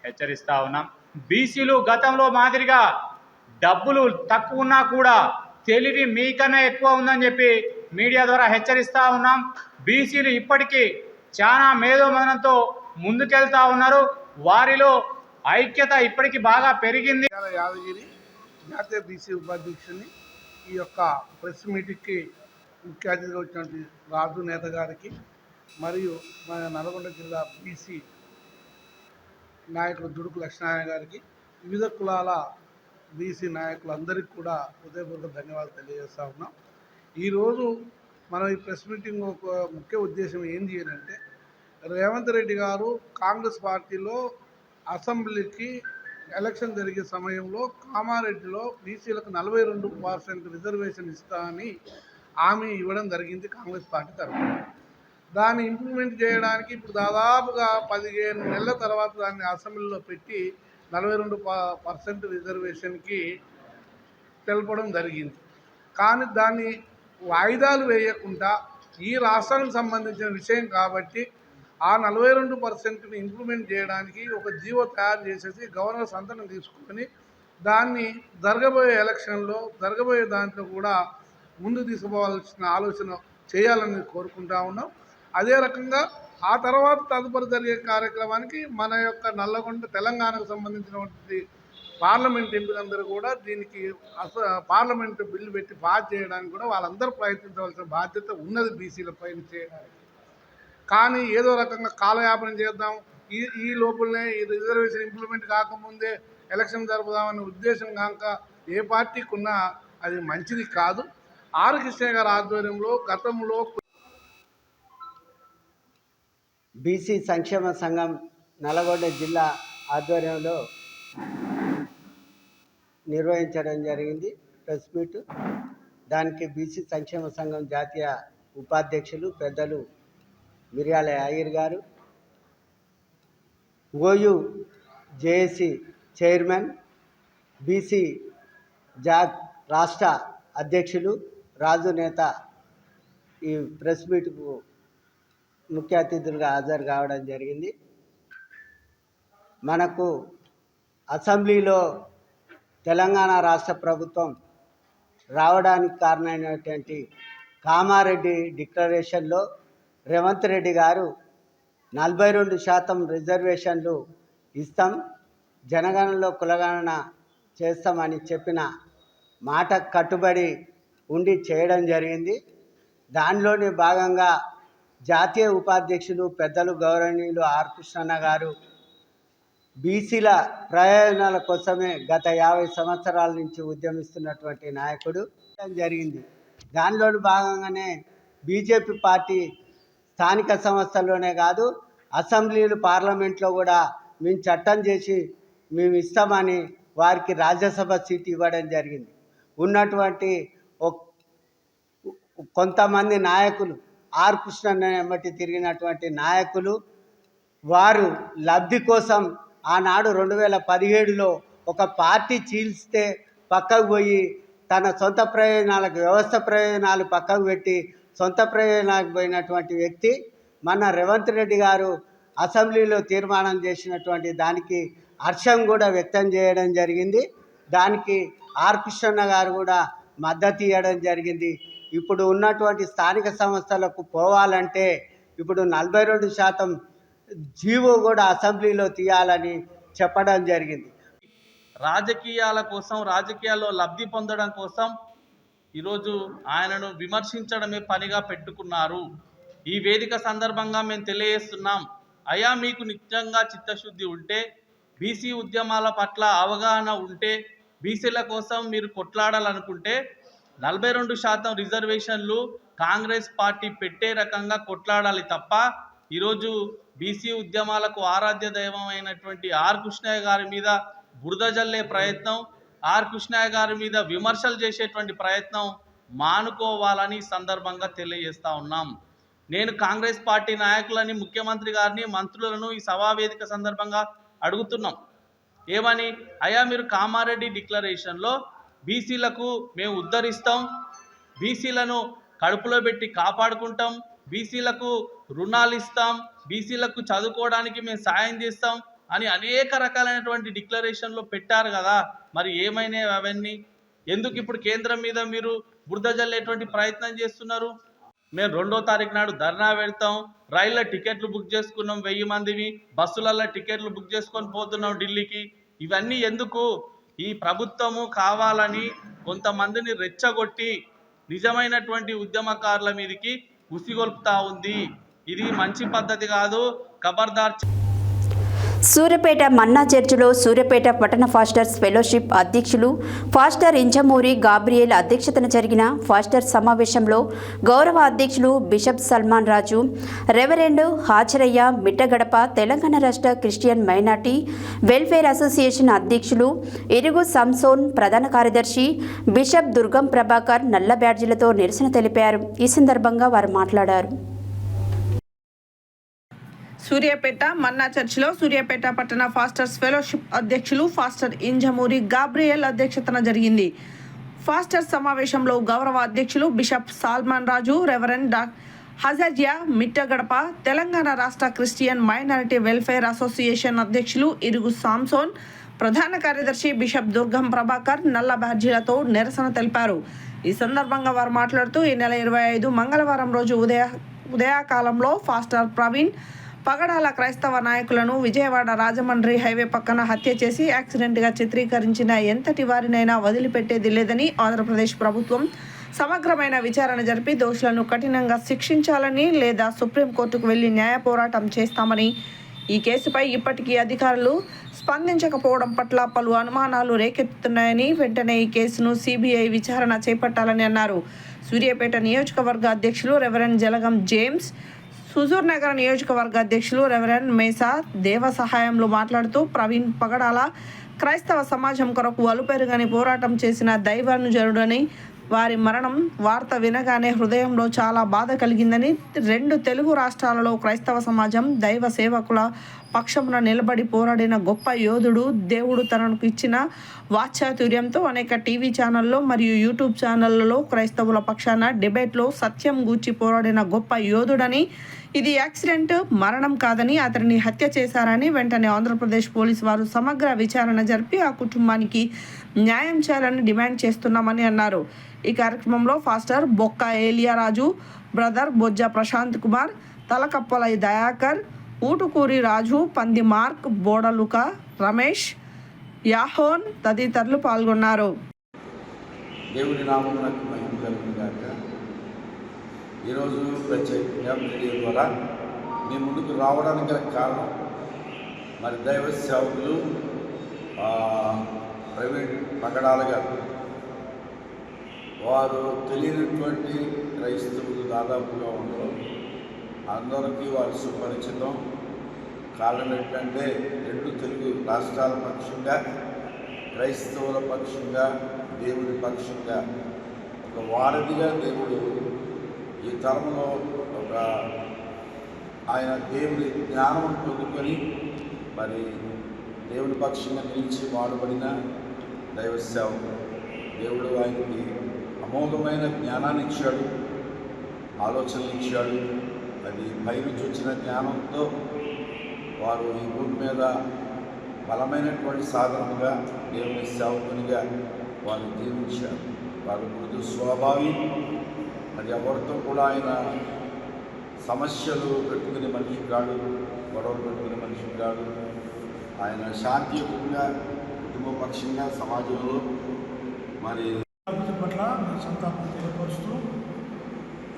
హెచ్చరిస్తూ ఉన్నాం. బీసీలు గతంలో మాదిరిగా డబ్బులు తక్కువ ఉన్నా కూడా తెలివి మీకన్నా ఎక్కువ ఉందని చెప్పి మీడియా ద్వారా హెచ్చరిస్తూ ఉన్నాం. బీసీలు ఇప్పటికీ చాలా మేధోమథనంతో ముందుకెళ్తా ఉన్నారు. వారిలో ఐక్యత ఇప్పటికీ బాగా పెరిగింది. యాదగిరి జాతీయ బీసీ ఉపాధ్యక్షుని ఈ యొక్క ప్రెస్ మీటింగ్కి ముఖ్య అతిథిగా వచ్చినటువంటి రాజు నేత గారికి మరియు మన నల్గొండ జిల్లా బీసీ నాయకులు దుడుకు లక్ష్మీనారాయణ గారికి, వివిధ కులాల బీసీ నాయకులందరికీ కూడా హృదయపూర్వక ధన్యవాదాలు తెలియజేస్తూ ఉన్నాం. ఈరోజు మనం ఈ ప్రెస్ మీటింగ్ ఒక ముఖ్య ఉద్దేశం ఏంటి అంటే, రేవంత్ రెడ్డి గారు కాంగ్రెస్ పార్టీలో అసెంబ్లీకి ఎలక్షన్ జరిగే సమయంలో కామారెడ్డిలో బీసీలకు 42% రిజర్వేషన్ ఇస్తామని హామీ ఇవ్వడం జరిగింది కాంగ్రెస్ పార్టీ తరఫున. దాన్ని ఇంప్లిమెంట్ చేయడానికి ఇప్పుడు దాదాపుగా 15 నెలల తర్వాత దాన్ని అసెంబ్లీలో పెట్టి 42% రిజర్వేషన్కి తెలపడం జరిగింది. కానీ దాన్ని వాయిదాలు వేయకుండా ఈ రాష్ట్రానికి సంబంధించిన విషయం కాబట్టి ఆ 42%ని ఇంప్లిమెంట్ చేయడానికి ఒక జీవో తయారు చేసేసి గవర్నర్ సంతకం తీసుకొని దాన్ని జరగబోయే ఎలక్షన్లో జరగబోయే దాంట్లో కూడా ముందు తీసుకోవాల్సిన ఆలోచన చేయాలని కోరుకుంటా ఉన్నాం. అదే రకంగా ఆ తర్వాత తదుపరి జరిగే కార్యక్రమానికి మన యొక్క నల్లగొండ తెలంగాణకు సంబంధించినటువంటి పార్లమెంట్ ఎంపీలందరూ కూడా దీనికి పార్లమెంటు బిల్లు పెట్టి పాస్ చేయడానికి కూడా వాళ్ళందరూ ప్రయత్నించవలసిన బాధ్యత ఉన్నది బీసీల పైన చేయడానికి. కానీ ఏదో రకంగా కాలయాపన చేద్దాం, ఈ లోపలనే ఈ రిజర్వేషన్ ఇంప్లిమెంట్ కాకముందే ఎలక్షన్ జరుపుదామనే ఉద్దేశం కాక ఏ పార్టీకి ఉన్నా అది మంచిది కాదు. ఆర్ కృష్ణయ్య గారి ఆధ్వర్యంలో గతంలో బీసీ సంక్షేమ సంఘం నల్గొండ జిల్లా ఆధ్వర్యంలో నిర్వహించడం జరిగింది ప్రెస్ మీట్. దానికి బీసీ సంక్షేమ సంఘం జాతీయ ఉపాధ్యక్షులు పెద్దలు మిర్యాల యాదగిరి గారు, ఓయూ జేఏసీ చైర్మన్, బీసీ రాష్ట్ర అధ్యక్షులు రాజు నేత ఈ ప్రెస్ మీట్కు ముఖ్య అతిథులుగా హాజరు కావడం జరిగింది. మనకు అసెంబ్లీలో తెలంగాణ రాష్ట్ర ప్రభుత్వం రావడానికి కారణమైనటువంటి కామారెడ్డి డిక్లరేషన్లో రేవంత్ రెడ్డి గారు 42% రిజర్వేషన్లు ఇస్తాం, జనగణనలో కులగణన చేస్తామని చెప్పిన మాట కట్టుబడి ఉండి చేయడం జరిగింది. దానిలోని భాగంగా జాతీయ ఉపాధ్యక్షులు పెద్దలు గౌరవనీయులు ఆర్ కృష్ణన్న గారు బీసీల ప్రయోజనాల కోసమే గత 50 సంవత్సరాల నుంచి ఉద్యమిస్తున్నటువంటి నాయకుడు జరిగింది. దానిలోని భాగంగానే బీజేపీ పార్టీ స్థానిక సంస్థల్లోనే కాదు అసెంబ్లీలు పార్లమెంట్లో కూడా మేము చట్టం చేసి మేము ఇస్తామని వారికి రాజ్యసభ సీటు ఇవ్వడం జరిగింది. ఉన్నటువంటి కొంతమంది నాయకులు ఆర్ కృష్ణన్న వెంబటి తిరిగినటువంటి నాయకులు వారు లబ్ధి కోసం ఆనాడు 2017లో ఒక పార్టీ చీల్స్తే పక్కకు పోయి తన సొంత ప్రయోజనాలకు వ్యవస్థ ప్రయోజనాలు పక్కకు పెట్టి సొంత ప్రయోజనాలకు పోయినటువంటి వ్యక్తి మన రేవంత్ రెడ్డి గారు అసెంబ్లీలో తీర్మానం చేసినటువంటి దానికి హర్షం కూడా వ్యక్తం చేయడం జరిగింది. దానికి ఆర్ కృష్ణన్న గారు కూడా మద్దతు ఇవ్వడం జరిగింది. ఇప్పుడు ఉన్నటువంటి స్థానిక సంస్థలకు పోవాలంటే ఇప్పుడు 42% జీవో కూడా అసెంబ్లీలో తీయాలని చెప్పడం జరిగింది. రాజకీయాల కోసం, రాజకీయాల్లో లబ్ధి పొందడం కోసం ఈరోజు ఆయనను విమర్శించడమే పనిగా పెట్టుకున్నారు. ఈ వేదిక సందర్భంగా మేము తెలియజేస్తున్నాం, అయ్యా మీకు నిజంగా చిత్తశుద్ధి ఉంటే, బీసీ ఉద్యమాల పట్ల అవగాహన ఉంటే, బీసీల కోసం మీరు కొట్లాడాలనుకుంటే 42% రిజర్వేషన్లు కాంగ్రెస్ పార్టీ పెట్టే రకంగా కొట్లాడాలి తప్ప ఈరోజు బీసీ ఉద్యమాలకు ఆరాధ్య దైవమైనటువంటి ఆర్ కృష్ణయ్య గారి మీద బురద జల్లే ప్రయత్నం, ఆర్ కృష్ణయ్య గారి మీద విమర్శలు చేసేటువంటి ప్రయత్నం మానుకోవాలని సందర్భంగా తెలియజేస్తా ఉన్నాం. నేను కాంగ్రెస్ పార్టీ నాయకులని, ముఖ్యమంత్రి గారిని, మంత్రులను ఈ సభావేదిక సందర్భంగా అడుగుతున్నాం. ఏమని? అయ్యా, మీరు కామారెడ్డి డిక్లరేషన్లో బీసీలకు మేము ఉద్ధరిస్తాం, బీసీలను కడుపులో పెట్టి కాపాడుకుంటాం, బీసీలకు రుణాలు ఇస్తాం, బీసీలకు చదువుకోవడానికి మేము సాయం చేస్తాం అని అనేక రకాలైనటువంటి డిక్లరేషన్లో పెట్టారు కదా. మరి ఏమైనా అవన్నీ? ఎందుకు ఇప్పుడు కేంద్రం మీద మీరు బురద జల్లేటువంటి ప్రయత్నం చేస్తున్నారు? మేము 2వ తారీఖు నాడు ధర్నా పెడతాం, రైళ్ళ టికెట్లు బుక్ చేసుకున్నాం 1000 మందివి, బస్సులలో టికెట్లు బుక్ చేసుకొని పోతున్నాం ఢిల్లీకి. ఇవన్నీ ఎందుకు? ఈ ప్రభుత్వము కావాలని కొంతమందిని రెచ్చగొట్టి నిజమైనటువంటి ఉద్యమకారుల మీదకి ఉసిగొల్పుతా ఉంది. ఇది మంచి పద్ధతి కాదు. ఖబర్దార్. సూర్యాపేట మన్నా చర్చిలో సూర్యాపేట పట్టణ ఫాస్టర్స్ ఫెలోషిప్ అధ్యక్షులు ఫాస్టర్ ఇంజమూరి గాబ్రియల్ అధ్యక్షతన జరిగిన ఫాస్టర్ సమావేశంలో గౌరవ అధ్యక్షులు బిషప్ సల్మాన్ రాజు, రెవరెండ్ హాజరయ్య మిట్టగడప, తెలంగాణ రాష్ట్ర క్రిస్టియన్ మైనార్టీ వెల్ఫేర్ అసోసియేషన్ అధ్యక్షులు ఇరుగు సంసోన్, ప్రధాన కార్యదర్శి బిషప్ దుర్గం ప్రభాకర్ నల్ల బ్యాడ్జీలతో నిరసన తెలిపారు. ఈ సందర్భంగా వారు మాట్లాడారు. సూర్యాపేట మన్నా చర్చిలో సూర్యాపేట పట్టణ ఫాస్టర్స్ ఫెలోషిప్ అధ్యక్షులు ఫాస్టర్ ఇంజమూరి గాబ్రియల్ అధ్యక్షతన జరిగింది. ఫాస్టర్స్ సమావేశంలో గౌరవ అధ్యక్షులు బిషప్ సల్మాన్ రాజు, రెవరెండ్ హజాజియా మిట్టగడప, తెలంగాణ రాష్ట్ర క్రిస్టియన్ మైనారిటీ వెల్ఫేర్ అసోసియేషన్ అధ్యక్షులు ఇరుగు సాంసోన్, ప్రధాన కార్యదర్శి బిషప్ దుర్గం ప్రభాకర్ నల్ల బ్యాడ్జీలతో నిరసన తెలిపారు. ఈ సందర్భంగా వారు మాట్లాడుతూ ఈ నెల 25 మంగళవారం రోజు ఉదయకాలంలో ఫాస్టర్ ప్రవీణ్ పగడాల క్రైస్తవ నాయకులను విజయవాడ రాజమండ్రి హైవే పక్కన హత్య చేసి యాక్సిడెంట్గా చిత్రీకరించిన ఎంతటి వారినైనా వదిలిపెట్టేది లేదని ఆంధ్రప్రదేశ్ ప్రభుత్వం సమగ్రమైన విచారణ జరిపి దోషులను కఠినంగా శిక్షించాలని లేదా సుప్రీంకోర్టుకు వెళ్లి న్యాయ పోరాటం చేస్తామని, ఈ కేసుపై ఇప్పటికీ అధికారులు స్పందించకపోవడం పట్ల పలు అనుమానాలు రేకెత్తుతున్నాయని, వెంటనే ఈ కేసును సిబిఐ విచారణ చేపట్టాలని అన్నారు. సూర్యాపేట నియోజకవర్గ అధ్యక్షులు రెవరెండ్ జలగం జేమ్స్, హుజూర్ నగర్ నియోజకవర్గ అధ్యక్షులు రెవరెండ్ మేసా దేవ సహాయంలో మాట్లాడుతూ ప్రవీణ్ పగడాల క్రైస్తవ సమాజం కొరకు అలుపెరుగని పోరాటం చేసిన దైవానుజరుడని, వారి మరణం వార్త వినగానే హృదయంలో చాలా బాధ కలిగిందని, 2 తెలుగు రాష్ట్రాలలో క్రైస్తవ సమాజం దైవ సేవకుల పక్షమున నిలబడి పోరాడిన గొప్ప యోధుడు. దేవుడు తనకు ఇచ్చిన వాక్చాతుర్యంతో అనేక టీవీ ఛానల్లో మరియు యూట్యూబ్ ఛానళ్లలో క్రైస్తవుల పక్షాన డిబేట్లో సత్యం గూర్చి పోరాడిన గొప్ప యోధుడని, ఇది యాక్సిడెంట్, మరణం కాదని అతనిని హత్య చేశారని, వెంటనే ఆంధ్రప్రదేశ్ పోలీసు వారు సమగ్ర విచారణ జరిపి ఆ కుటుంబానికి న్యాయం చేయాలని డిమాండ్ చేస్తున్నామని అన్నారు. ఈ కార్యక్రమంలో ఫాస్టర్ బొక్క ఏలియారాజు, బ్రదర్ బొజ్జ ప్రశాంత్ కుమార్, తలకప్పల దయాకర్, ఊటుకూరి రాజు, పంది మార్క్, బోడలుక రమేష్, యాహోన్ తదితరులు పాల్గొన్నారు. దేవుని నామమునకు మహిమ కలుగును గాక. ఈరోజు ప్రత్యేకంగా మీడియా ద్వారా మీ ముందుకు రావడానికి గల కారణం, మరి దైవ సేవకులు ప్రవీణ్ పగడాల గారు, వారు తెలియనటువంటి క్రైస్తవులు దాదాపుగా ఉండరు. అందరికీ వారు సుపరిచితం. కారణం ఏంటంటే 2 తెలుగు రాష్ట్రాల పక్షంగా, క్రైస్తవుల పక్షంగా, దేవుని పక్షంగా ఒక వారధిగా దేవుడు ఈ తరంలో ఒక ఆయన దేవుని జ్ఞానం పొందుకొని మరి దేవుని పక్షంగా నిలిచి వాడబడిన దైవ సేవకుడు. దేవుడు ఆయనకి అమోఘమైన జ్ఞానాన్ని ఇచ్చాడు, ఆలోచనలు ఇచ్చాడు. అది పైనుంచి వచ్చిన జ్ఞానంతో వారు ఈ భూమి మీద బలమైనటువంటి సాధనముగా దేవుని సేవకునిగా వారు జీవించారు. వారు మృదు స్వభావి. మరి ఎవరితో కూడా ఆయన సమస్యలు పెట్టుకునే మనిషి కాదు, గొడవలు పెట్టుకునే మనిషి కాదు. ఆయన శాంతియుతంగా, కుటుంబపక్షంగా సమాజంలో మరి పట్ల సంతాపం తెలియపరుస్తూ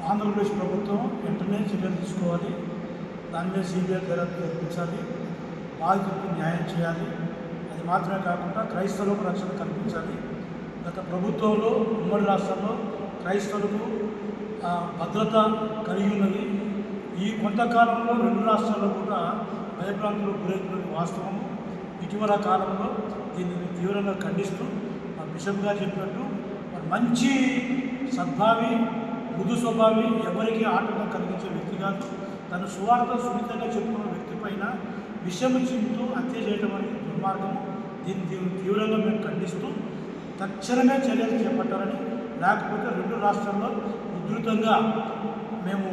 ఆంధ్రప్రదేశ్ ప్రభుత్వం వెంటనే చర్యలు తీసుకోవాలి. దాని మీద సిబిఐ దర్యాప్తు జరిపించాలి, బాధితులకు న్యాయం చేయాలి. అది మాత్రమే కాకుండా క్రైస్తవులకు రక్షణ కల్పించాలి. గత ప్రభుత్వంలో ఉమ్మడి రాష్ట్రంలో క్రైస్తవులకు భద్రత కలిగి ఉన్నది. ఈ కొంతకాలంలో 2 రాష్ట్రాల్లో కూడా భయభ్రాంతులకు గురవుతున్నది వాస్తవము. ఇటీవల కాలంలో దీనిని తీవ్రంగా ఖండిస్తూ మా బిషప్ గారు చెప్పినట్టు మంచి సద్భావి మృదు స్వభావి ఎవరికి ఆటంకం కలిగించే వ్యక్తి కాదు. తను సువార్త సున్నితంగా చెప్పుకున్న వ్యక్తి పైన విషయం చింటూ హత్య చేయడం అనేది దుర్మార్గము. దీన్ని తీవ్రంగా మేము ఖండిస్తూ తక్షణమే చర్యలు చేపట్టాలని, లేకపోతే 2 రాష్ట్రాల్లో ఉధృతంగా మేము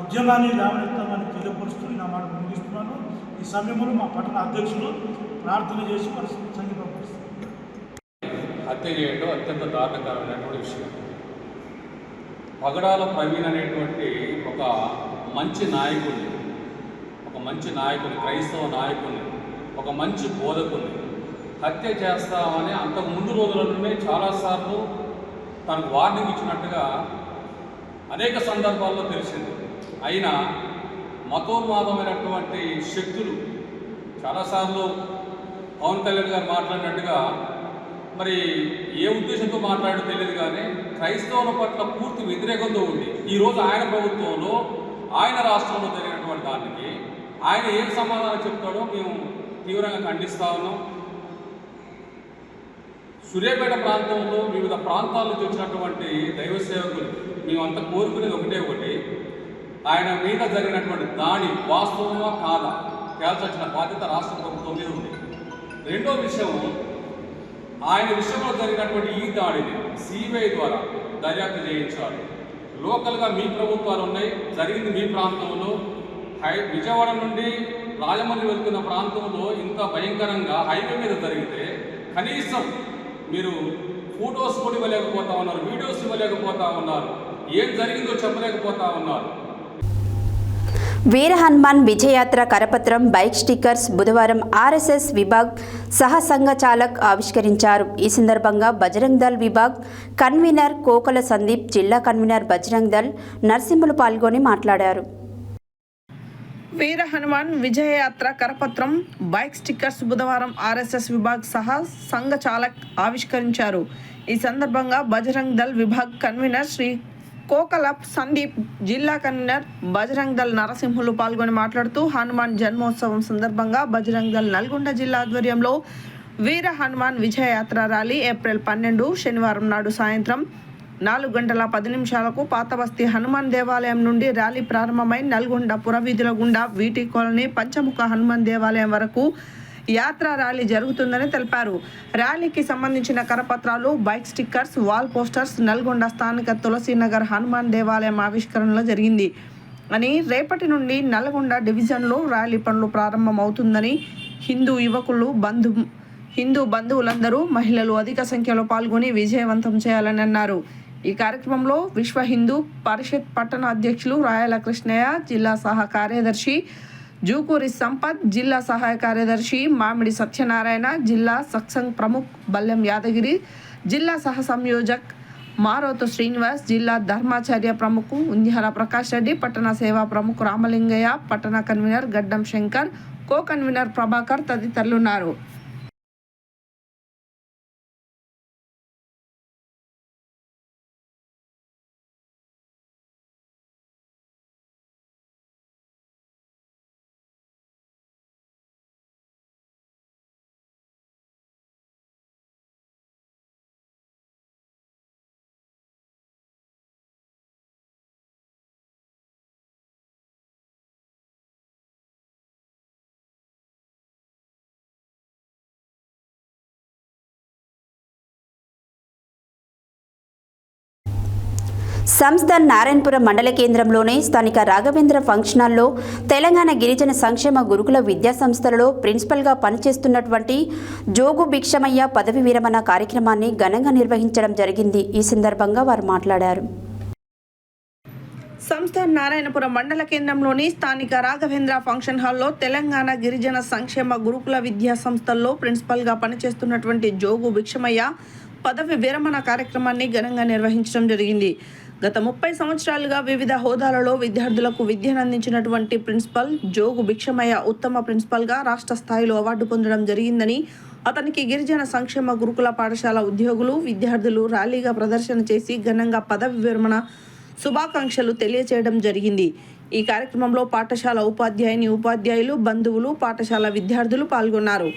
ఉద్యమాన్ని లేవనెత్తామని తెలియపరుస్తూ నా మాట ముగిస్తున్నాను. ఈ సమయంలో మా పట్టణ అధ్యక్షులు ప్రార్థన చేసి మరి సంఘీభావిస్తారు. హత్య చేయడం అత్యంత దారుణకరమైనటువంటి విషయం. పగడాల ప్రవీణ్ అనేటువంటి ఒక మంచి నాయకుని క్రైస్తవ నాయకుని, ఒక మంచి బోధకుని హత్య చేస్తామని అంతకు ముందు రోజులలోనే చాలాసార్లు తనకు వార్నింగ్ ఇచ్చినట్టుగా అనేక సందర్భాల్లో తెలిసింది. అయినా మతోన్మాదమైనటువంటి శక్తులు చాలాసార్లు పవన్ కళ్యాణ్ గారు మాట్లాడినట్టుగా మరి ఏ ఉద్దేశంతో మాట్లాడో తెలియదు, కానీ క్రైస్తవుల పట్ల పూర్తి వ్యతిరేకంతో ఉంది. ఈరోజు ఆయన ప్రభుత్వంలో ఆయన రాష్ట్రంలో జరిగినటువంటి దానికి ఆయన ఏం సమాధానం చెప్తాడో మేము తీవ్రంగా ఖండిస్తా ఉన్నాం. సూర్యాపేట ప్రాంతంలో వివిధ ప్రాంతాల నుంచి వచ్చినటువంటి దైవ సేవకులు మేమంతా కోరుకునేది ఒకటి, ఆయన మీద జరిగినటువంటి దాడి వాస్తవంగా కాదా తేల్చాల్సిన బాధ్యత రాష్ట్ర ప్రభుత్వం మీద ఉంది. రెండో విషయం, ఆయన విషయంలో జరిగినటువంటి ఈ దాడిని సిబిఐ ద్వారా దర్యాప్తు చేయించాలి. లోకల్గా మీ ప్రభుత్వాలు ఉన్నాయి, జరిగింది మీ ప్రాంతంలో. విజయవాడ నుండి రాజమండ్రి వెళ్తున్న ప్రాంతంలో ఇంత భయంకరంగా హైవే మీద జరిగితే కనీసం మీరు ఫోటోస్ కూడా ఇవ్వలేకపోతా ఉన్నారు, వీడియోస్ ఇవ్వలేకపోతా ఉన్నారు, ఏం జరిగిందో చెప్పలేకపోతా ఉన్నారు. వీర హనుమాన్ విజయయాత్ర కరపత్రం, బైక్ స్టిక్కర్స్ బుధవారం ఆర్ఎస్ఎస్ విభాగ్ సహ సంఘ చాలక్ ఆవిష్కరించారు. ఈ సందర్భంగా బజరంగ్ దళ్ విభాగ్ కన్వీనర్ కోకల సందీప్, జిల్లా కన్వీనర్ బజరంగ్ దళ్ నర్సింహులు పాల్గొని మాట్లాడారు. వీర హనుమాన్ విజయయాత్ర కరపత్రం, బైక్ స్టిక్కర్స్ బుధవారం ఆర్ఎస్ఎస్ విభాగ్ సహా సంఘ చాలక్ ఆవిష్కరించారు. ఈ సందర్భంగా బజరంగ్ దళ్ విభాగ్ కన్వీనర్ శ్రీ కోకల సందీప్, జిల్లా కన్వీనర్ బజరంగ్ దళ్ నరసింహులు పాల్గొని మాట్లాడుతూ హనుమాన్ జన్మోత్సవం సందర్భంగా బజరంగ్ దళ్ నల్గొండ జిల్లా ఆధ్వర్యంలో వీర హనుమాన్ విజయయాత్ర ర్యాలీ ఏప్రిల్ 12 శనివారం నాడు సాయంత్రం 4:10 పాతబస్తీ హనుమాన్ దేవాలయం నుండి ర్యాలీ ప్రారంభమై నల్గొండ పురవీధుల గుండా వీటి కాలనీ పంచముఖ హనుమాన్ దేవాలయం వరకు యాత్ర ర్యాలీ జరుగుతుందని తెలిపారు. ర్యాలీకి సంబంధించిన కరపత్రాలు, bike stickers, wall posters Nalgonda స్థానిక తులసీనగర్ హనుమాన్ దేవాలయం ఆవిష్కరణలో జరిగింది అని, రేపటి నుండి నల్గొండ డివిజన్లో ర్యాలీ పనులు ప్రారంభమవుతుందని, హిందూ బంధువులందరూ మహిళలు అధిక సంఖ్యలో పాల్గొని విజయవంతం చేయాలని అన్నారు. ఈ కార్యక్రమంలో విశ్వ హిందూ పరిషత్ పట్టణ అధ్యక్షులు రాయల కృష్ణయ్య, జిల్లా సహ కార్యదర్శి జూకూరి సంపత్, జిల్లా సహాయ కార్యదర్శి మామిడి సత్యనారాయణ, జిల్లా సత్సంగ్ ప్రముఖ్ బల్లెం యాదగిరి, జిల్లా సహ సంయోజక్ మారోతు శ్రీనివాస్, జిల్లా ధర్మాచార్య ప్రముఖ్ ఉందిహర ప్రకాష్ రెడ్డి, పట్టణ సేవా ప్రముఖ్ రామలింగయ్య, పట్టణ కన్వీనర్ గడ్డం శంకర్, కో కన్వీనర్ ప్రభాకర్ తదితరులున్నారు. సంస్థ నారాయణపురం మండల కేంద్రంలోని స్థానిక రాఘవేంద్ర ఫంక్షన్ హాల్లో తెలంగాణ గిరిజన సంక్షేమ గురుకుల విద్యా సంస్థలలో ప్రిన్సిపల్గా పనిచేస్తున్నటువంటి జోగు భిక్షమయ్య పదవి విరమణ కార్యక్రమాన్ని ఘనంగా నిర్వహించడం జరిగింది. ఈ సందర్భంగా వారు మాట్లాడారు. సంస్థ నారాయణపురం మండల కేంద్రంలోని స్థానిక రాఘవేంద్ర ఫంక్షన్ హాల్లో తెలంగాణ గిరిజన సంక్షేమ గురుకుల విద్యా సంస్థల్లో ప్రిన్సిపల్గా పనిచేస్తున్నటువంటి జోగు భిక్షమయ్య పదవి విరమణ కార్యక్రమాన్ని ఘనంగా నిర్వహించడం జరిగింది. గత 30 సంవత్సరాలుగా వివిధ హోదాలలో విద్యార్థులకు విద్యను అందించినటువంటి ప్రిన్సిపల్ జోగు భిక్షమయ్య ఉత్తమ ప్రిన్సిపల్గా రాష్ట్ర స్థాయిలో అవార్డు పొందడం జరిగిందని, అతనికి గిరిజన సంక్షేమ గురుకుల పాఠశాల ఉద్యోగులు, విద్యార్థులు ర్యాలీగా ప్రదర్శన చేసి ఘనంగా పదవి విరమణ శుభాకాంక్షలు తెలియజేయడం జరిగింది. ఈ కార్యక్రమంలో పాఠశాల ఉపాధ్యాయులు, బంధువులు, పాఠశాల విద్యార్థులు పాల్గొన్నారు.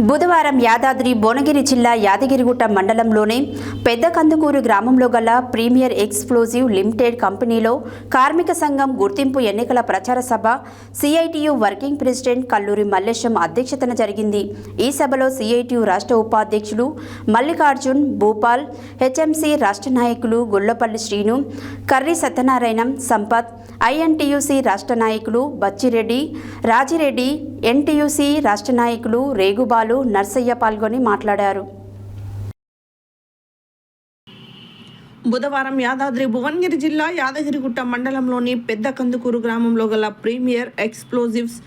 బుధవారం యాదాద్రి భువనగిరి జిల్లా యాదగిరిగుట్ట మండలంలోని పెద్ద కందుకూరు గ్రామంలో గల ప్రీమియర్ ఎక్స్ప్లోజివ్ లిమిటెడ్ కంపెనీలో కార్మిక సంఘం గుర్తింపు ఎన్నికల ప్రచార సభ CITU working president Kalluri Mallesham అధ్యక్షతన జరిగింది. ఈ సభలో సిఐటియు రాష్ట్ర ఉపాధ్యక్షులు మల్లికార్జున్, భూపాల్, హెచ్ఎంసీ రాష్ట్ర నాయకులు గుళ్లపల్లి శ్రీను, కర్రి సత్యనారాయణ, సంపత్, ఐఎన్టీయూసీ రాష్ట్ర నాయకులు బచ్చిరెడ్డి, రాజిరెడ్డి, ఎన్టీయూసీ రాష్ట్ర నాయకులు రేగుబాలు, నర్సయ్య పాల్గొని మాట్లాడారు. బుధవారం యాదాద్రి భువనగిరి జిల్లా యాదగిరిగుట్ట మండలంలోని పెద్ద కందుకూరు గ్రామంలో గల ప్రీమియర్ ఎక్స్ప్లోజివ్స్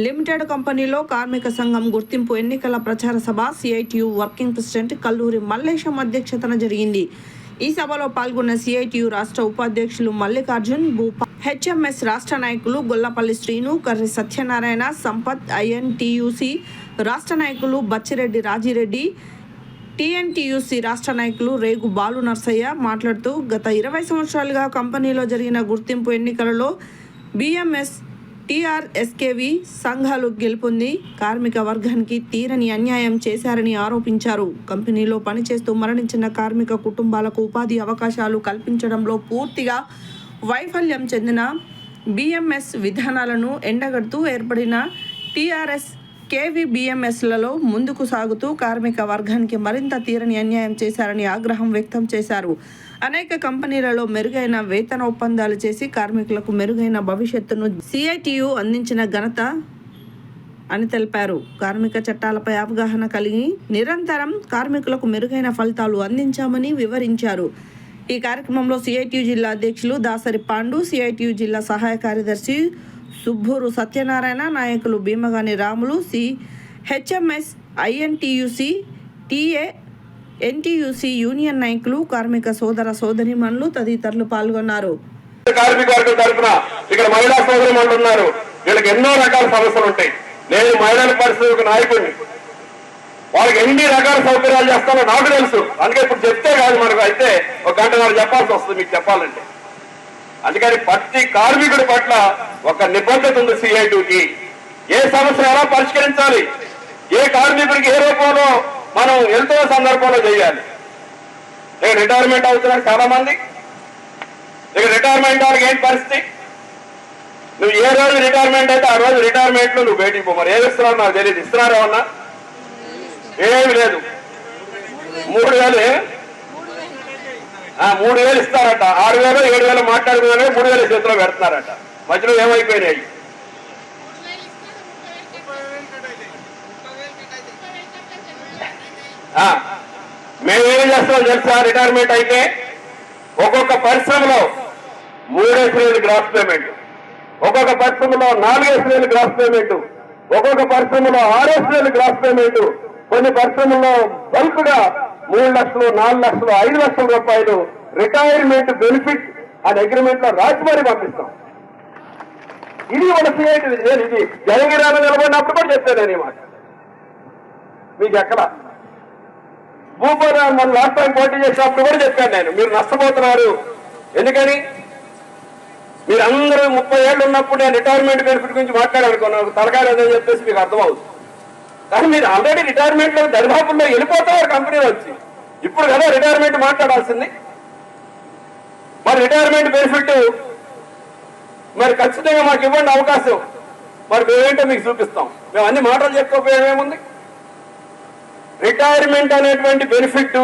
లిమిటెడ్ కంపెనీలో కార్మిక సంఘం గుర్తింపు ఎన్నికల ప్రచార సభ CITU working president Kalluri Mallesham అధ్యక్షతన జరిగింది. ఈ సభలో పాల్గొన్న సిఐటియు రాష్ట్ర ఉపాధ్యక్షులు మల్లికార్జున్, భూపాల్, హెచ్ఎంఎస్ రాష్ట్ర నాయకులు గొల్లపల్లి శ్రీను, కర్రి సత్యనారాయణ, సంపత్, ఐఎన్టీయూసీ రాష్ట్ర నాయకులు బచ్చిరెడ్డి, రాజిరెడ్డి, టీఎన్టీయూసీ రాష్ట్ర నాయకులు రేగు బాలు, నర్సయ్య మాట్లాడుతూ గత 20 సంవత్సరాలుగా కంపెనీలో జరిగిన గుర్తింపు ఎన్నికలలో బిఎంఎస్, టీఆర్ఎస్కేవి సంఘాలు గెలుపొంది కార్మిక వర్గానికి తీరని అన్యాయం చేశారని ఆరోపించారు. కంపెనీలో పనిచేస్తూ మరణించిన కార్మిక కుటుంబాలకు ఉపాధి అవకాశాలు కల్పించడంలో పూర్తిగా వైఫల్యం చెందిన బిఎంఎస్ విధానాలను ఎండగడుతూ ఏర్పడిన టీఆర్ఎస్ కేవీ బిఎంఎస్లలో ముందుకు సాగుతూ కార్మిక వర్గానికి మరింత తీరని అన్యాయం చేశారని ఆగ్రహం వ్యక్తం చేశారు. అనేక కంపెనీలలో మెరుగైన వేతన ఒప్పందాలు చేసి కార్మికులకు మెరుగైన భవిష్యత్తును సిఐటియు అందించిన ఘనత అని తెలిపారు. కార్మిక చట్టాలపై అవగాహన కలిగి నిరంతరం కార్మికులకు మెరుగైన ఫలితాలు అందించామని వివరించారు. ఈ కార్యక్రమంలో సిఐటియు జిల్లా అధ్యక్షులు దాసరి పాండు, సిఐటియు జిల్లా సహాయ కార్యదర్శి సుబ్బూరు సత్యనారాయణ, నాయకులు Bhimagani Ramulu, HMS, INTUC, TA, NTUC union నాయకులు, కార్మిక సోదర సోదరీమణులు తదితరులు పాల్గొన్నారు. కార్మిక వర్గం తరఫున ఇక్కడ మహిళా సోదరీమణులు ఉన్నారు. వీళ్ళకి ఎన్నో రకాల సమస్యలు ఉంటాయి. నేను మహిళల పరిస్థితి నాయకుడిని, వాళ్ళకి ఎన్ని రకాల సౌకర్యాలు చేస్తానో నాకు తెలుసు. అందుకే ఇప్పుడు చెప్తే కాదు, మనకు అయితే ఒక గంటన్నర చెప్పాల్సి వస్తుంది మీకు చెప్పాలంటే. అందుకని ప్రతి కార్మికుడి పట్ల ఒక నిబద్ధత ఉంది సిఐటికి. ఏ సమస్య ఎలా పరిష్కరించాలి, ఏ కార్మికుడికి ఏ రూపంలో మనం ఎంతో సందర్భంలో చేయాలి. ఇక రిటైర్మెంట్ అవుతున్నారు చాలా మంది. ఇక రిటైర్మెంట్ వాళ్ళకి ఏంటి పరిస్థితి? నువ్వు ఏ రోజు రిటైర్మెంట్ అయితే ఆ రోజు రిటైర్మెంట్ లో నువ్వు బయటికి పో. మరి ఏమి ఇస్తున్నావు నాకు తెలియదు. ఇస్తున్నారు ఏమన్నా? ఏమీ లేదు. 3000 3,000 ఇస్తారట. 6,000 7,000 మాట్లాడుకునే 3,000 చేతిలో పెడుతున్నారట. మధ్యలో ఏమైపోయినాయి? మేమేం చేస్తామో తెలుసా? రిటైర్మెంట్ అయితే ఒక్కొక్క పరిశ్రమలో 3,000 గ్రాస్ పేమెంట్, ఒక్కొక్క పరిశ్రమలో 4,000 గ్రాస్ పేమెంట్, ఒక్కొక్క పరిశ్రమలో 6,000 గ్రాస్ పేమెంట్, కొన్ని పరిశ్రమల్లో బల్క్ గా 3 లక్షలు 4 లక్షలు 5 లక్షల రూపాయలు రిటైర్మెంట్ బెనిఫిట్ అని అగ్రిమెంట్ లో రాసి మరీ పంపిస్తాం. ఇది మన సిఐటి. నేను ఇది జనగిరాలో నిలబడినప్పుడు కూడా చెప్పాను నేను ఈ మాట. మీకు ఎక్కడ భూపాల మన లాస్ట్ టైం పోటీ చేసినప్పుడు కూడా చెప్పాను నేను, మీరు నష్టపోతున్నారు. ఎందుకని మీరు అందరూ 30 ఏళ్ళు ఉన్నప్పుడు నేను రిటైర్మెంట్ బెనిఫిట్ గురించి మాట్లాడాలనుకున్నాను, తలకాయలేదని చెప్పేసి మీకు అర్థమవుతుంది. కానీ మీరు ఆల్రెడీ రిటైర్మెంట్ లో దరిదాపుల్లో వెళ్ళిపోతారు కంపెనీలో వచ్చి. ఇప్పుడు కదా రిటైర్మెంట్ మాట్లాడాల్సింది. మరి రిటైర్మెంట్ బెనిఫిట్ మరి ఖచ్చితంగా మాకు ఇవ్వండి అవకాశం. మరి మేమేంటో మీకు చూపిస్తాం. మేము అన్ని మాటలు చెప్పుకోపోయేమేముంది. రిటైర్మెంట్ అనేటువంటి బెనిఫిట్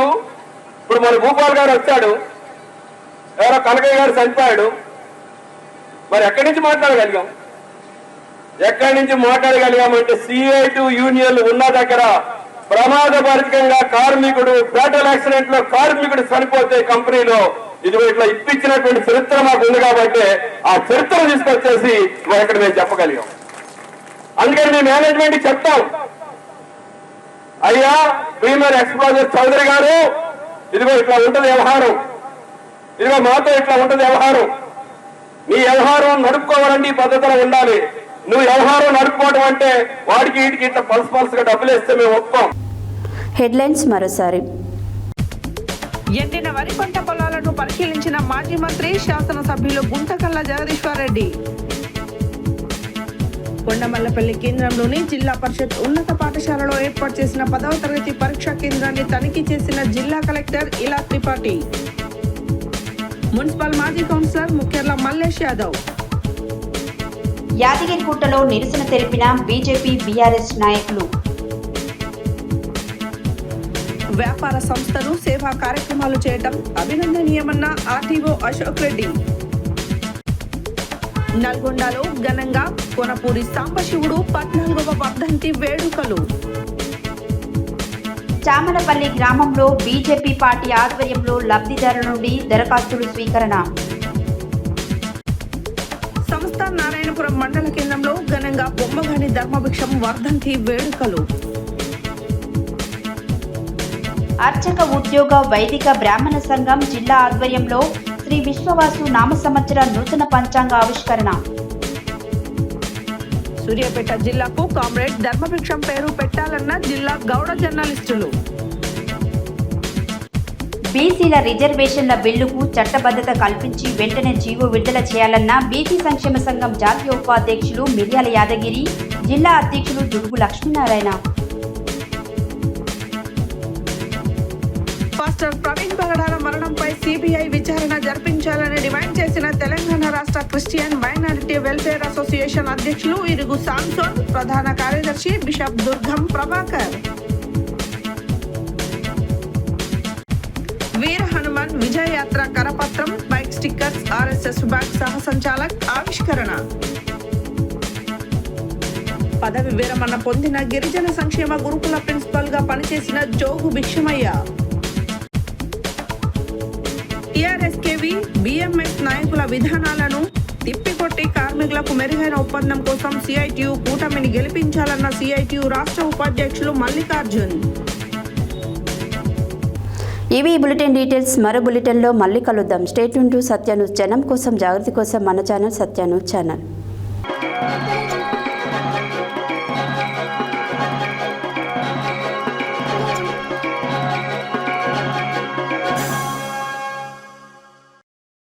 ఇప్పుడు మన భూపాల్ గారు వచ్చాడు, ఎవరో కనకయ్య గారు చనిపోయాడు. మరి ఎక్కడి నుంచి మాట్లాడగలిగాం? ఎక్కడి నుంచి మాట్లాడగలిగామంటే సిఐటి యూనియన్లు ఉన్న దగ్గర ప్రమాదపరితంగా కార్మికుడు ఫ్యాటల్ యాక్సిడెంట్ లో కార్మికుడు చనిపోతే కంపెనీలో ఇది ఇట్లా ఇప్పించినటువంటి చరిత్ర మాకు ఉంది కాబట్టి ఆ చరిత్ర తీసుకొచ్చేసి ఇక్కడ మేము చెప్పగలిగాం. అందుకని మేము మేనేజ్మెంట్ చెప్తాం, అయ్యా ప్రీమియర్ ఎక్స్ప్లోజర్ చౌదరి గారు, ఇదిగో ఇట్లా ఉంటుంది వ్యవహారం, ఇదిగో మాతో ఇట్లా ఉంటుంది వ్యవహారం. నీ వ్యవహారం నడుపుకోవాలండి, ఈ పద్ధతిలో ఉండాలి. నువ్వు వ్యవహారం నడుపుకోవడం అంటే వాడికి వీటికి ఇట్లా పల్స్ గా డబ్బులు ఇస్తే మేము ఒప్పుకోం. హెడ్లైన్స్ మరోసారి. ఎండిన వరి పంట పొలాలను పరిశీలించిన మాజీ మంత్రి శాసనసభ్యులు గుంటకల్ల జగదీశ్వర్ రెడ్డి. కొండమల్లపల్లి కేంద్రంలోని జిల్లా పరిషత్ ఉన్నత పాఠశాలలో ఏర్పాటు చేసిన 10వ తరగతి పరీక్షా కేంద్రాన్ని తనిఖీ చేసిన జిల్లా కలెక్టర్ ఇలా త్రిపాఠి. మున్సిపల్ మాజీ కౌన్సిలర్ ముఖ్యర్ల మల్లేష్ యాదవ్. యాదగిరిగుట్టలో నిరసన తెలిపిన బీజేపీ బీఆర్ఎస్ నాయకులు. వ్యాపార సంస్థలు సేవా కార్యక్రమాలు చేయడం అభినందనీయమన్న ఆర్టీఓ అశోక్ రెడ్డి. నల్గొండలో ఘనంగా కొనపూరి సాంబశివుడు 14వ వర్ధంతి వేడుకలు. చామనపల్లి గ్రామంలో బీజేపీ పార్టీ ఆధ్వర్యంలో లబ్ధిదారుల నుండి దరఖాస్తులు స్వీకరణ. సంస్థ నారాయణపురం మండల కేంద్రంలో ఘనంగా బొమ్మగాని ధర్మభిక్షం వర్ధంతి వేడుకలు. అర్చక ఉద్యోగ వైదిక బ్రాహ్మణ సంఘం జిల్లా ఆధ్వర్యంలో శ్రీ విశ్వవాసు నామ సంవత్సర నూతన పంచాంగ ఆవిష్కరణ. సూర్యాపేట జిల్లాకు కామ్రేడ్ ధర్మభిక్షం పేరు పెట్టాలన్న జిల్లా గౌడ జర్నలిస్టులు. బీసీల రిజర్వేషన్ల బిల్లుకు చట్టబద్ధత కల్పించి వెంటనే జీవో విడుదల చేయాలన్న బీసీ సంక్షేమ సంఘం జాతీయ ఉపాధ్యక్షులు మిర్యాల యాదగిరి, జిల్లా అధ్యక్షులు దుడుగు లక్ష్మీనారాయణ. పాస్టర్ ప్రవీణ్ పగడాల మరణంపై సిబిఐ విచారణ జరిపించాలని డిమాండ్ చేసిన తెలంగాణ రాష్ట్ర క్రిస్టియన్ మైనారిటీ వెల్ఫేర్ అసోసియేషన్ అధ్యక్షులు ఇరుగు సాంసోన్, ప్రధాన కార్యదర్శి బిషప్ దుర్గం ప్రభాకర్. వీర హనుమాన్ విజయ యాత్ర కరపత్రం, బైక్ స్టిక్కర్స్ ఆర్ఎస్ఎస్ విభాగ్ సహ సంచాలక్ ఆవిష్కరణ. పదవి విరమణ పొందిన గిరిజన సంక్షేమ గురుకుల ప్రిన్సిపల్ గా పనిచేసిన జోగు భిక్షమయ్య. టీఆర్ఎస్కేవి బిఎంఎస్ నాయకుల విధానాలను తిప్పికొట్టి కార్మికులకు మెరుగైన ఒప్పందం కోసం సిఐటియు కూటమిని గెలిపించాలన్న సిఐటియు రాష్ట్ర ఉపాధ్యక్షులు మల్లికార్జున్. ఇవి బులెటిన్ డీటెయిల్స్. మరో బులెటిన్లో మళ్ళీ కలుద్దాం. Stay tune to Satya news. జనం కోసం, జాగృతి కోసం మన ఛానల్ సత్య న్యూస్ ఛానల్.